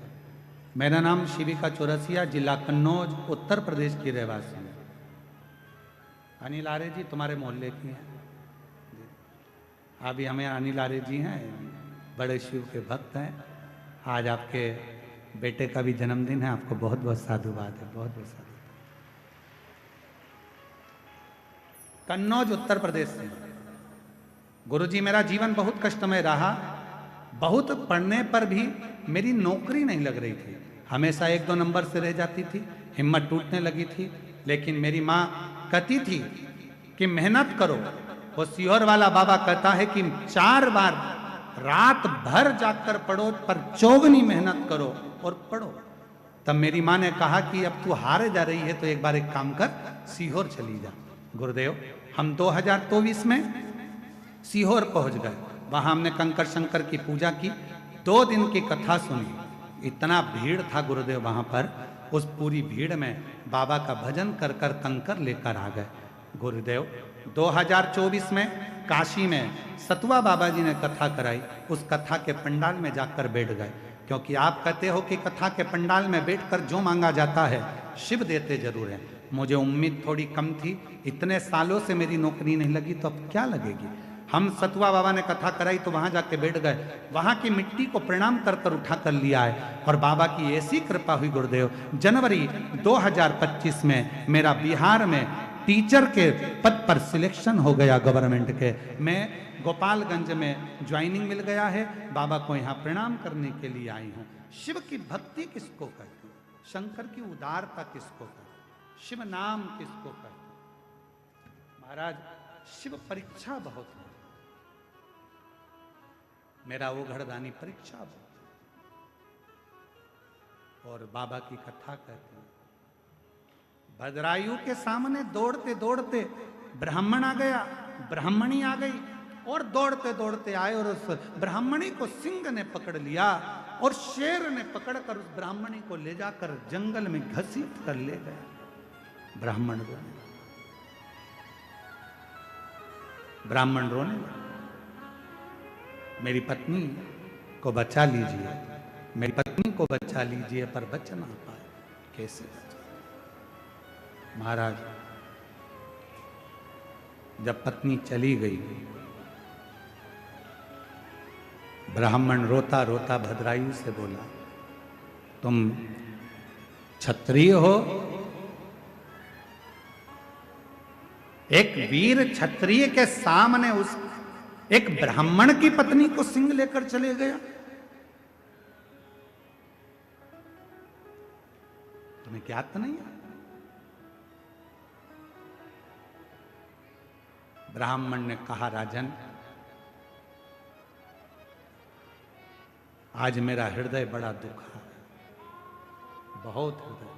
मेरा नाम शिविका चौरसिया, जिला कन्नौज, उत्तर प्रदेश की रहवासी है। अनिल आर्य जी तुम्हारे मोहल्ले की हैं। अभी हमें अनिल आर्य जी हैं, बड़े शिव के भक्त हैं। आज आपके बेटे का भी जन्मदिन है, आपको बहुत बहुत साधुवाद है, बहुत बहुत साधुवाद। कन्नौज उत्तर प्रदेश से गुरुजी मेरा जीवन बहुत कष्टमय रहा, बहुत पढ़ने पर भी मेरी नौकरी नहीं लग रही थी, हमेशा 1-2 नंबर से रह जाती थी, हिम्मत टूटने लगी थी। लेकिन मेरी माँ कहती थी कि मेहनत करो। वो सीहोर वाला बाबा कहता है कि 4 बार रात भर जाकर पढ़ो, पर चौगनी मेहनत करो और पढ़ो। तब मेरी माँ ने कहा कि अब तू हारे जा रही है तो एक बार एक काम कर, सीहोर चली जा। गुरुदेव हम 2024 में सीहोर पहुंच गए। वहां हमने कंकर शंकर की पूजा की, 2 दिन की कथा सुनी। इतना भीड़ था गुरुदेव वहां पर, उस पूरी भीड़ में बाबा का भजन कर कर कंकर लेकर आ गए। गुरुदेव 2024 में काशी में सतुआ बाबा जी ने कथा कराई, उस कथा के पंडाल में जाकर बैठ गए। क्योंकि आप कहते हो कि कथा के पंडाल में बैठकर जो मांगा जाता है शिव देते जरूर है। मुझे उम्मीद थोड़ी कम थी, इतने सालों से मेरी नौकरी नहीं लगी तो अब क्या लगेगी। हम सतुआ बाबा ने कथा कराई तो वहां जाके बैठ गए, वहां की मिट्टी को प्रणाम कर कर उठा कर लिया है। और बाबा की ऐसी कृपा हुई गुरुदेव, जनवरी 2025 में मेरा बिहार में टीचर के पद पर सिलेक्शन हो गया गवर्नमेंट के। मैं गोपालगंज में ज्वाइनिंग मिल गया है, बाबा को यहाँ प्रणाम करने के लिए आई हूँ। शिव की भक्ति किसको कहते हैं, शंकर की उदारता किसको कहते हैं, शिव नाम किसको कहते हैं। महाराज शिव परीक्षा बहुत है, मेरा वो घरदानी परीक्षा बहुत, और बाबा की कथा कहते हैं। भद्रायु के सामने दौड़ते दौड़ते ब्राह्मण आ गया, ब्राह्मणी आ गई, और दौड़ते दौड़ते आए और उस ब्राह्मणी को सिंह ने पकड़ लिया और शेर ने पकड़कर उस ब्राह्मणी को ले जाकर जंगल में घसीट कर ले गया। ब्राह्मण रोने लगा, ब्राह्मण रोने लगा, मेरी पत्नी को बचा लीजिए, मेरी पत्नी को बचा लीजिए, पर बच ना पाए, कैसे बचा। महाराज जब पत्नी चली गई, ब्राह्मण रोता रोता भद्रायु से बोला, तुम क्षत्रिय हो? एक वीर क्षत्रिय के सामने उस एक ब्राह्मण की पत्नी को सिंह लेकर चले गया। तुम्हें क्या याद नहीं है? ब्राह्मण ने कहा, राजन आज मेरा हृदय बड़ा दुखा है, बहुत हृदय।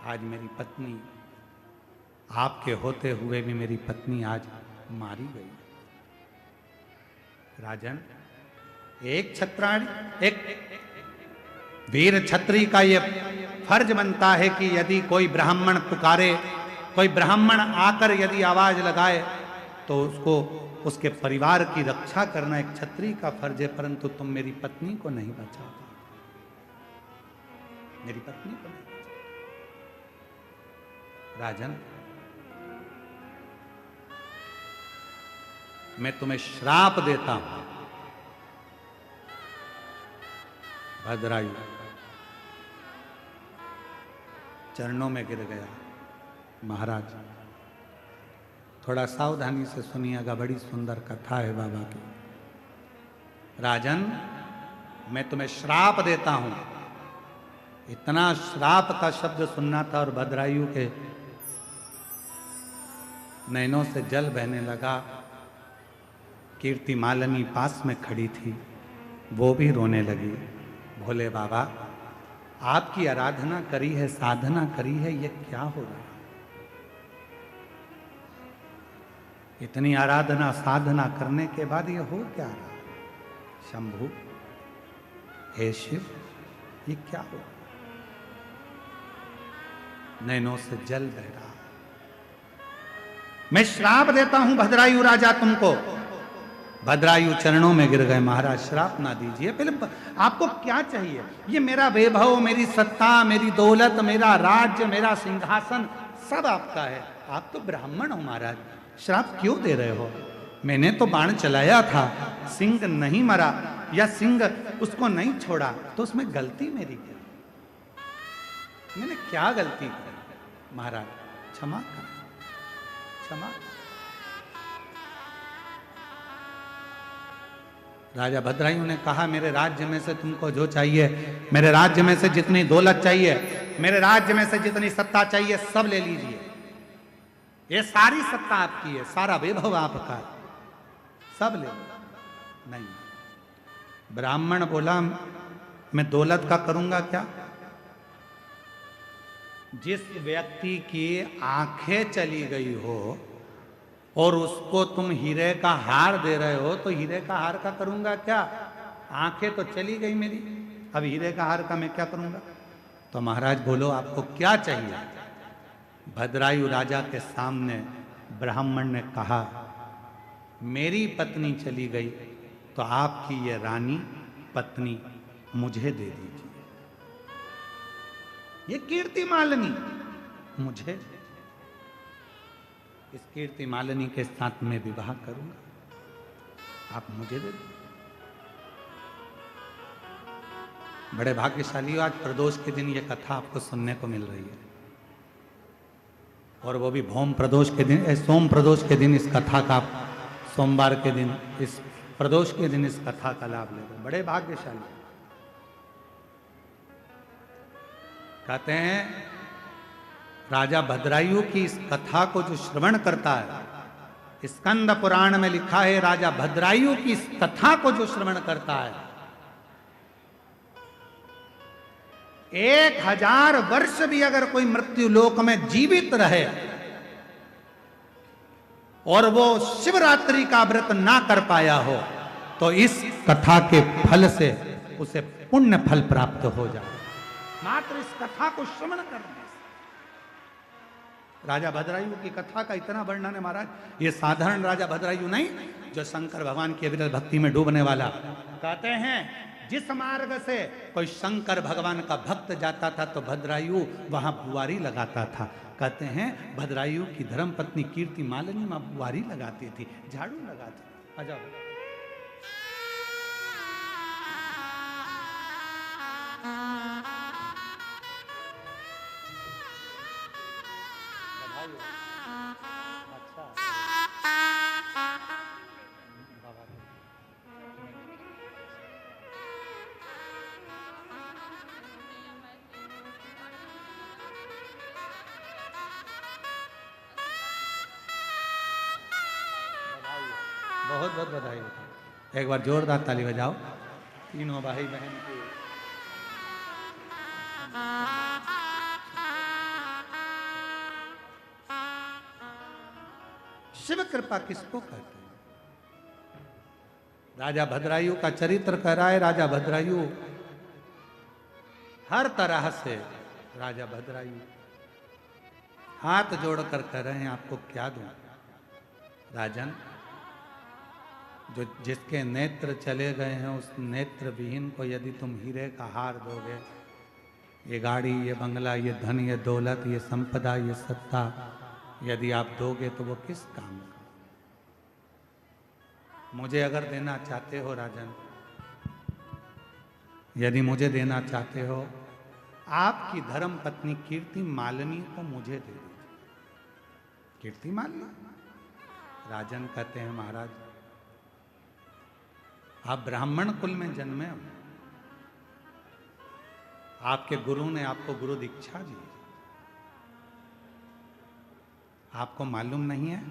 आज मेरी पत्नी, आपके होते हुए भी मेरी पत्नी आज मारी गई। राजन एक क्षत्राणी, एक वीर क्षत्रिय का यह फर्ज बनता है कि यदि कोई ब्राह्मण पुकारे, कोई ब्राह्मण आकर यदि आवाज लगाए तो उसको, उसके परिवार की रक्षा करना एक क्षत्रिय का फर्ज है। परंतु तुम मेरी पत्नी को नहीं बचा पाए, मेरी पत्नी को नहीं बचा। राजन मैं तुम्हें श्राप देता हूं। भद्रायु चरणों में गिर गया। महाराज थोड़ा सावधानी से सुनिएगा, बड़ी सुंदर कथा है बाबा की। राजन मैं तुम्हें श्राप देता हूं। इतना श्राप का शब्द सुनना था और भद्रायु के नैनों से जल बहने लगा। कीर्ति मालिनी पास में खड़ी थी, वो भी रोने लगी। भोले बाबा आपकी आराधना करी है, साधना करी है, ये क्या हो रहा है? इतनी आराधना साधना करने के बाद ये हो क्या रहा? शंभु हे शिव, ये क्या हो? नैनों से जल बह रहा। मैं श्राप देता हूं भद्रायु राजा तुमको। भद्रायु चरणों में गिर गए। महाराज श्राप ना दीजिए, पहले आपको क्या चाहिए? ये मेरा वैभव, मेरी सत्ता, मेरी दौलत, मेरा राज्य, मेरा सिंहासन सब आपका है। आप तो ब्राह्मण हो महाराज, श्राप क्यों दे रहे हो? मैंने तो बाण चलाया था, सिंह नहीं मरा या सिंह उसको नहीं छोड़ा, तो उसमें गलती मेरी क्या? मैंने क्या गलती की? महाराज क्षमा कर, क्षमा। राजा भद्रायु ने कहा मेरे राज्य में से तुमको जो चाहिए, मेरे राज्य में से जितनी दौलत चाहिए, मेरे राज्य में से जितनी सत्ता चाहिए, सब ले लीजिए। ये सारी सत्ता आपकी है, सारा वैभव आपका है, सब ले लो। नहीं, ब्राह्मण बोला मैं दौलत का करूंगा क्या? जिस व्यक्ति की आंखें चली गई हो और उसको तुम हीरे का हार दे रहे हो, तो हीरे का हार का करूंगा क्या? आंखें तो चली गई मेरी, अब हीरे का हार का मैं क्या करूंगा? तो महाराज बोलो आपको क्या चाहिए? भद्रायु राजा के सामने ब्राह्मण ने कहा मेरी पत्नी चली गई, तो आपकी ये रानी पत्नी मुझे दे दीजिए, ये कीर्ति मालिनी मुझे, इस कीर्ति मालिनी के साथ मैं विवाह करूंगा, आप मुझे दे दो। बड़े भाग्यशाली हो, आज प्रदोष के दिन ये कथा आपको सुनने को मिल रही है, और वो भी भौम प्रदोष के दिन, सोम प्रदोष के दिन इस कथा का, सोमवार के दिन, इस प्रदोष के दिन इस कथा का लाभ ले रहे, बड़े भाग्यशाली। कहते हैं राजा भद्रायु की इस कथा को जो श्रवण करता है, स्कंद पुराण में लिखा है राजा भद्रायु की इस कथा को जो श्रवण करता है, 1000 वर्ष भी अगर कोई मृत्यु लोक में जीवित रहे और वो शिवरात्रि का व्रत ना कर पाया हो, तो इस कथा के फल से उसे पुण्य फल प्राप्त हो जाए, मात्र इस कथा को श्रवण करने से। राजा भद्रायु की कथा का इतना वर्णन है महाराज, ये साधारण राजा भद्रायु नहीं, जो शंकर भगवान की अविरल भक्ति में डूबने वाला। कहते हैं जिस मार्ग से कोई शंकर भगवान का भक्त जाता था तो भद्रायु वहां बुआरी लगाता था। कहते हैं भद्रायु की धर्म पत्नी कीर्ति मालिनी मां बुआरी लगाती थी, झाड़ू लगाती थी। आ जाओ। बहुत बहुत बधाई हो, एक बार जोरदार ताली बजाओ तीनों भाई बहन की। शिव कृपा किसको कहते हैं? राजा भद्रायु का चरित्र कह रहा है, राजा भद्रायु हर तरह से, राजा भद्रायु हाथ जोड़कर कह रहे हैं आपको क्या दूं राजन, जो जिसके नेत्र चले गए हैं उस नेत्र विहीन को यदि तुम हीरे का हार दोगे, ये गाड़ी, ये बंगला, ये धन, ये दौलत, ये संपदा, ये सत्ता यदि आप दोगे तो वो किस काम का? मुझे अगर देना चाहते हो राजन, यदि मुझे देना चाहते हो, आपकी धर्म पत्नी कीर्ति मालिनी को मुझे दे दीजिए। कीर्ति मालिनी? राजन कहते हैं महाराज आप ब्राह्मण कुल में जन्मे हो, आपके गुरु ने आपको गुरु दीक्षा दी, आपको मालूम नहीं है?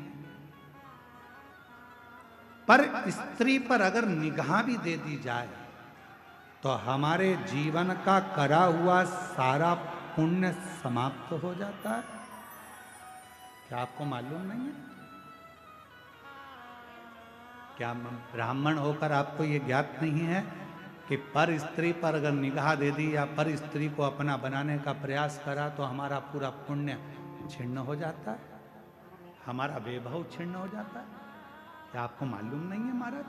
पर स्त्री पर अगर निगाह भी दे दी जाए तो हमारे जीवन का करा हुआ सारा पुण्य समाप्त हो जाता है। क्या आपको मालूम नहीं है? क्या ब्राह्मण होकर आपको ये ज्ञात नहीं है कि पर स्त्री पर अगर निगाह दे दी या पर स्त्री को अपना बनाने का प्रयास करा तो हमारा पूरा पुण्य छिन्न हो जाता है, हमारा वैभव छिन्न हो जाता है? क्या आपको मालूम नहीं है महाराज?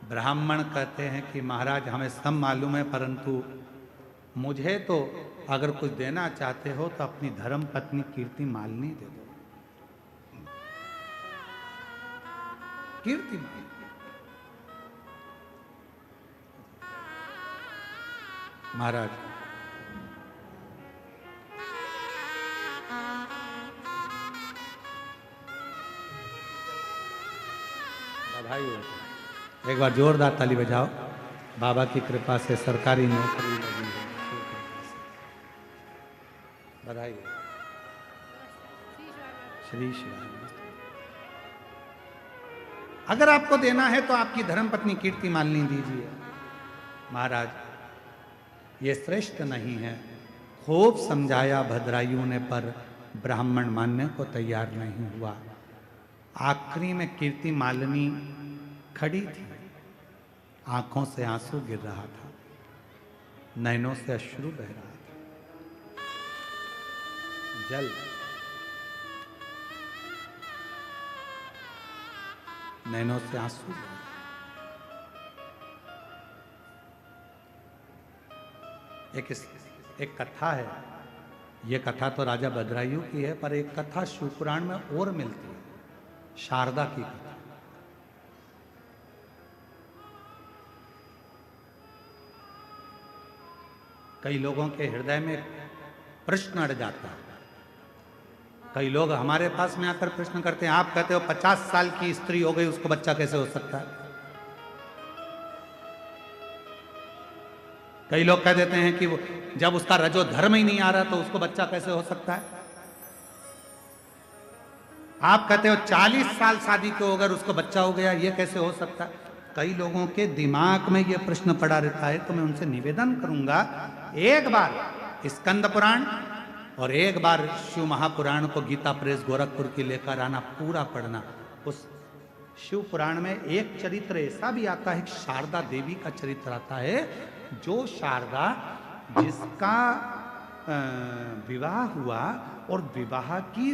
ब्राह्मण कहते हैं कि महाराज हमें सब मालूम है, परंतु मुझे तो अगर कुछ देना चाहते हो तो अपनी धर्म पत्नी कीर्ति मालिनी दे दो। कीर्ति मालिनी महाराज बधाई हो। एक बार जोरदार ताली बजाओ। बाबा की कृपा से सरकारी नौकरी लगी है, बधाई हो। श्री श्री राम। अगर आपको देना है तो आपकी धर्मपत्नी कीर्ति मालिनी दीजिए। महाराज ये श्रेष्ठ नहीं है। खूब समझाया भद्रायु ने, पर ब्राह्मण मानने को तैयार नहीं हुआ। आखिरी में कीर्ति मालिनी खड़ी थी, आंखों से आंसू गिर रहा था, नैनों से अश्रु बह रहा था। जल नैनों से आंसू बह रहे। एक कथा है, ये कथा तो राजा भद्रायु की है, पर एक कथा शिवपुराण में और मिलती है, शारदा की कथा। कई लोगों के हृदय में प्रश्न अड़ जाता है। कई लोग हमारे पास में आकर प्रश्न करते हैं, आप कहते हो 50 साल की स्त्री हो गई, उसको बच्चा कैसे हो सकता है? कई लोग कह देते हैं कि वो जब उसका रजो धर्म ही नहीं आ रहा तो उसको बच्चा कैसे हो सकता है? आप कहते हो 40 साल शादी के हो, अगर उसको बच्चा हो गया, ये कैसे हो सकता है? कई लोगों के दिमाग में ये प्रश्न पड़ा रहता है। तो मैं उनसे निवेदन करूंगा, एक बार स्कंद पुराण और एक बार शिव महापुराण को गीता प्रेस गोरखपुर की लेकर आना, पूरा पढ़ना। उस शिव पुराण में एक चरित्र ऐसा भी आता है, शारदा देवी का चरित्र आता है, जो शारदा जिसका विवाह हुआ और विवाह की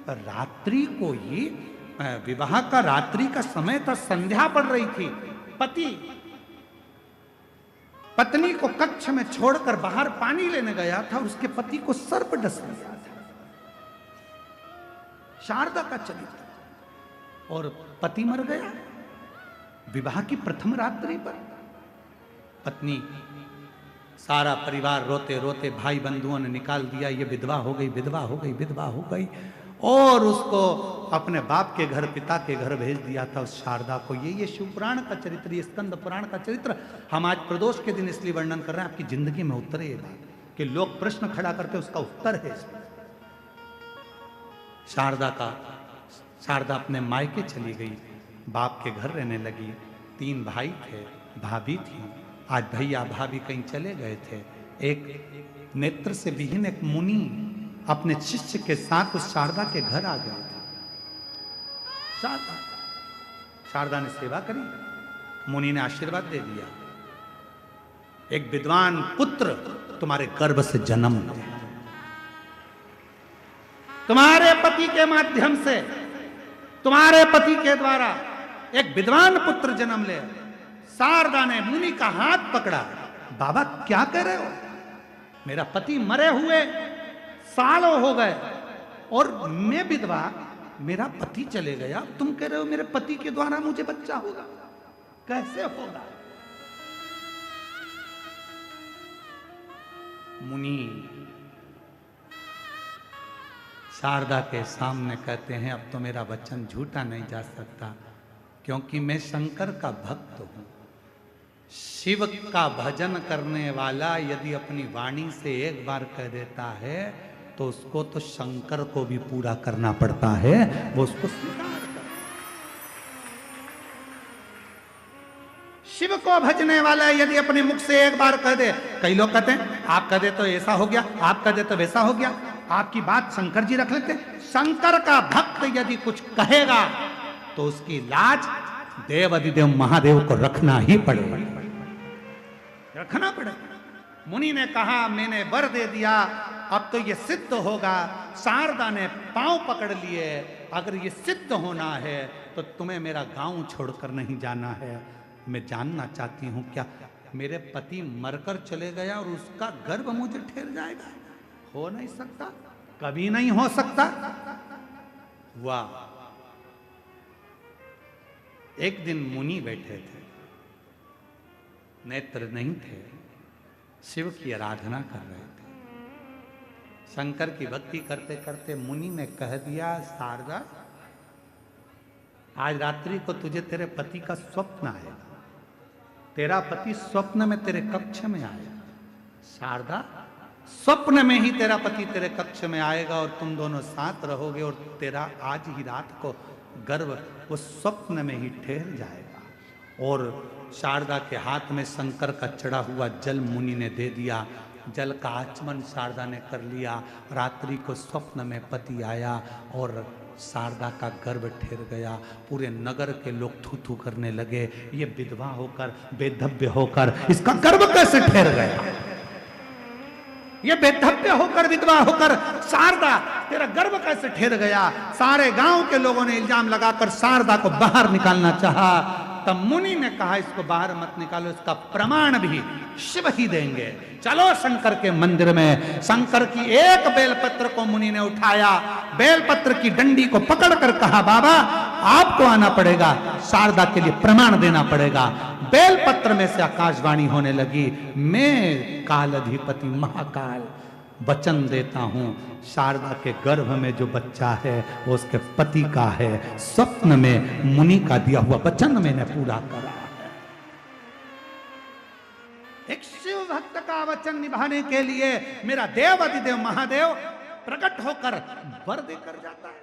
रात्रि को ही, विवाह का रात्रि का समय था, संध्या पड़ रही थी, पति पत्नी को कक्ष में छोड़कर बाहर पानी लेने गया था, उसके पति को सर्प डस लिया था। शारदा का चरित्र। और पति मर गया विवाह की प्रथम रात्रि पर। पत्नी, सारा परिवार रोते रोते, भाई बंधुओं ने निकाल दिया, ये विधवा हो गई, विधवा हो गई, विधवा हो गई, और उसको अपने बाप के घर, पिता के घर भेज दिया था उस शारदा को। ये शिव पुराण का चरित्र, ये स्कंद पुराण का चरित्र हम आज प्रदोष के दिन इसलिए वर्णन कर रहे हैं, आपकी जिंदगी में उतरे ये बात कि लोग प्रश्न खड़ा करके उसका उत्तर है इसमें। शारदा अपने मायके चली गई, बाप के घर रहने लगी। 3 भाई थे, भाभी थी। आज भैया भाभी कहीं चले गए थे। एक नेत्र से विहीन एक मुनि अपने शिष्य के साथ उस शारदा के घर आ गया था। शारदा ने सेवा करी, मुनि ने आशीर्वाद दे दिया, एक विद्वान पुत्र तुम्हारे गर्भ से जन्म ले, तुम्हारे पति के माध्यम से, तुम्हारे पति के द्वारा एक विद्वान पुत्र जन्म ले। शारदा ने मुनि का हाथ पकड़ा, बाबा क्या कह रहे हो? मेरा पति मरे हुए सालों हो गए और मैं विधवा, मेरा पति चले गया, तुम कह रहे हो मेरे पति के द्वारा मुझे बच्चा होगा? कैसे होगा? मुनि शारदा के सामने कहते हैं, अब तो मेरा वचन झूठा नहीं जा सकता, क्योंकि मैं शंकर का भक्त हूं। शिव का भजन करने वाला यदि अपनी वाणी से एक बार कह देता है तो उसको तो शंकर को भी पूरा करना पड़ता है, वो उसको स्वीकार कर। शिव को भजने वाला यदि अपने मुख से एक बार कह दे, कई लोग कहते हैं आप कह दे तो ऐसा हो गया, आप कह दे तो वैसा हो गया, आपकी बात शंकर जी रख लेते। शंकर का भक्त यदि कुछ कहेगा तो उसकी लाज देव अधिदेव महादेव को रखना ही पड़ेगा, रखना पड़ेगा। मुनि ने कहा, मैंने वर दे दिया, अब तो ये सिद्ध होगा। शारदा ने पांव पकड़ लिए, अगर ये सिद्ध होना है तो तुम्हें मेरा गांव छोड़कर नहीं जाना है। मैं जानना चाहती हूं, क्या मेरे पति मरकर चले गया और उसका गर्भ मुझे ठेर जाएगा? हो नहीं सकता, कभी नहीं हो सकता। वाह! एक दिन मुनि बैठे थे, नेत्र नहीं थे, शिव की आराधना कर रहे थे। शंकर की भक्ति करते करते मुनि ने कह दिया, शारदा आज रात्रि को तुझे तेरे पति का स्वप्न आएगा। तेरा पति स्वप्न में तेरे कक्ष में आएगा। शारदा, स्वप्न में ही तेरा पति तेरे कक्ष में आएगा और तुम दोनों साथ रहोगे और तेरा आज ही रात को गर्भ वो स्वप्न में ही ठहर जाएगा। और शारदा के हाथ में शंकर का चढ़ा हुआ जल मुनि ने दे दिया। जल का आचमन शारदा ने कर लिया। रात्रि को स्वप्न में पति आया और शारदा का गर्भ ठहर गया। पूरे नगर के लोग थू थू करने लगे, ये विधवा होकर, बेधव्य होकर इसका गर्भ कैसे ठहर गया? ये बेधव्य होकर, विधवा होकर शारदा तेरा गर्भ कैसे ठहर गया? सारे गांव के लोगों ने इल्जाम लगाकर शारदा को बाहर निकालना चाहा। तब मुनि ने कहा इसको बाहर मत निकालो, इसका प्रमाण भी शिव ही देंगे। चलो शंकर के मंदिर में। शंकर की एक बेलपत्र को मुनि ने उठाया, बेलपत्र की डंडी को पकड़कर कहा बाबा आपको आना पड़ेगा, शारदा के लिए प्रमाण देना पड़ेगा। बेलपत्र में से आकाशवाणी होने लगी, मैं कालाधिपति महाकाल वचन देता हूं, शारदा के गर्भ में जो बच्चा है वो उसके पति का है। स्वप्न में मुनि का दिया हुआ वचन मैंने पूरा करा है। एक शिव भक्त का वचन निभाने के लिए मेरा देव अधिदेव महादेव प्रकट होकर वर देकर जाता है।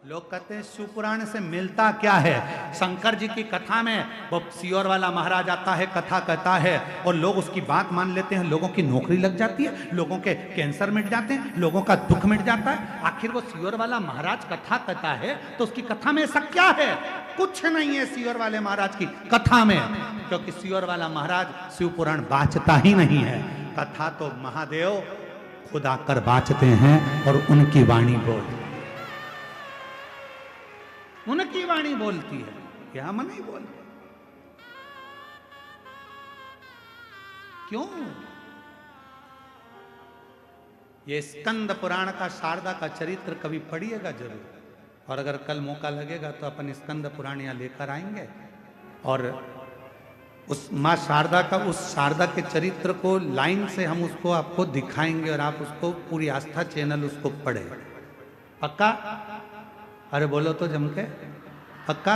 लोग कहते हैं शिव पुराण से मिलता क्या है? शंकर जी की कथा में वो सियोर वाला महाराज आता है, कथा कहता है और लोग उसकी बात मान लेते हैं। लोगों की नौकरी लग जाती है, लोगों के कैंसर मिट जाते हैं, लोगों का दुख मिट जाता है। आखिर वो सियोर वाला महाराज कथा कहता है तो उसकी कथा में ऐसा क्या है? कुछ नहीं है सियोर वाले महाराज की कथा में, क्योंकि सियोर वाला महाराज शिव पुराण बाँचता ही नहीं है। कथा तो महादेव खुद आकर बाँचते हैं और उनकी वाणी बोलती, उनकी वाणी बोलती है, क्या हम नहीं बोलते? क्यों? ये स्कंद पुराण का शारदा का चरित्र कभी पढ़िएगा जरूर, और अगर कल मौका लगेगा तो अपन स्कंद पुराण यहाँ लेकर आएंगे और उस माँ शारदा का, उस शारदा के चरित्र को लाइन से हम उसको आपको दिखाएंगे और आप उसको पूरी आस्था चैनल उसको पढ़े। पक्का? अरे बोलो तो जम के, पक्का?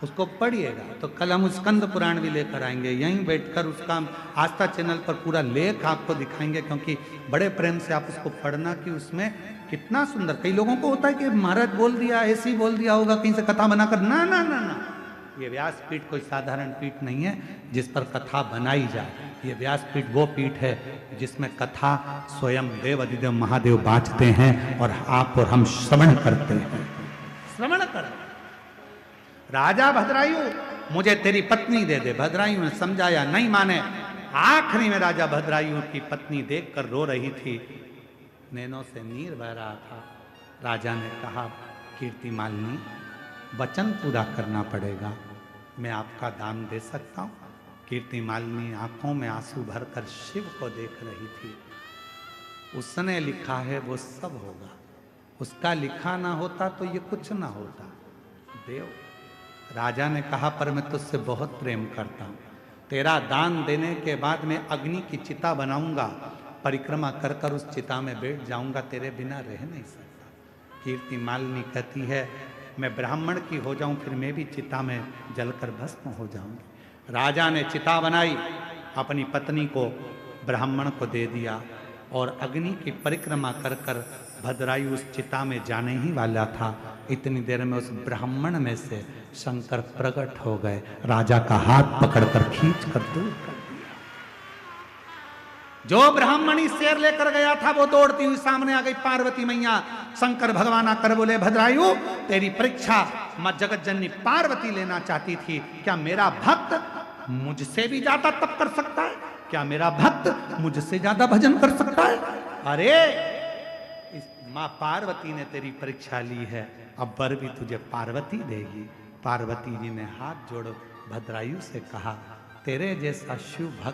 उसको पढ़िएगा। तो कल हम स्कंद पुराण भी लेकर आएंगे, यहीं बैठकर उसका आस्था चैनल पर पूरा लेख आपको दिखाएंगे, क्योंकि बड़े प्रेम से आप उसको पढ़ना कि उसमें कितना सुंदर। कई लोगों को होता है कि महाराज बोल दिया, ऐसे ही बोल दिया होगा कहीं से कथा बनाकर। ना ना ना ना, ये व्यासपीठ कोई साधारण पीठ नहीं है जिस पर कथा बनाई जाए। ये व्यासपीठ वो पीठ है जिसमें कथा स्वयं देव अधिदेव महादेव बाँचते हैं और आप और हम श्रवण करते हैं। श्रवण कर। राजा भद्रायु मुझे तेरी पत्नी दे दे। भद्रायु ने समझाया, नहीं माने। आखिरी में राजा भद्रायु की पत्नी देखकर रो रही थी, नैनों से नीर बह रहा था। राजा ने कहा, कीर्ति मालिनी वचन पूरा करना पड़ेगा, मैं आपका दान दे सकता हूँ। कीर्ति मालिनी आंखों में आंसू भरकर शिव को देख रही थी। उसने लिखा है वो सब होगा, उसका लिखा ना होता तो ये कुछ ना होता। देव, राजा ने कहा, पर मैं तुझसे बहुत प्रेम करता हूँ, तेरा दान देने के बाद मैं अग्नि की चिता बनाऊंगा, परिक्रमा कर कर उस चिता में बैठ जाऊंगा, तेरे बिना रह नहीं सकता। कीर्ति मालिनी कहती है, मैं ब्राह्मण की हो जाऊं फिर मैं भी चिता में जलकर भस्म हो जाऊंगी। राजा ने चिता बनाई, अपनी पत्नी को ब्राह्मण को दे दिया और अग्नि की परिक्रमा कर कर भद्रायु उस चिता में जाने ही वाला था। इतनी देर में उस ब्राह्मण में से शंकर प्रकट हो गए, राजा का हाथ पकड़कर खींच कर दूर कर दिया। जो ब्राह्मणी शेर लेकर गया था वो दौड़ती हुई सामने आ गई। पार्वती मैया, शंकर भगवान आकर बोले, भद्रायु तेरी परीक्षा मां जगत जननी पार्वती लेना चाहती थी, क्या मेरा भक्त मुझसे भी ज्यादा तप कर सकता है? क्या मेरा भक्त मुझसे ज्यादा भजन कर सकता है? अरे इस मां पार्वती ने तेरी परीक्षा ली है, अब वर भी तुझे पार्वती देगी। पार्वती जी ने हाथ जोड़ भद्रायु से कहा, तेरे जैसा शिव भक्त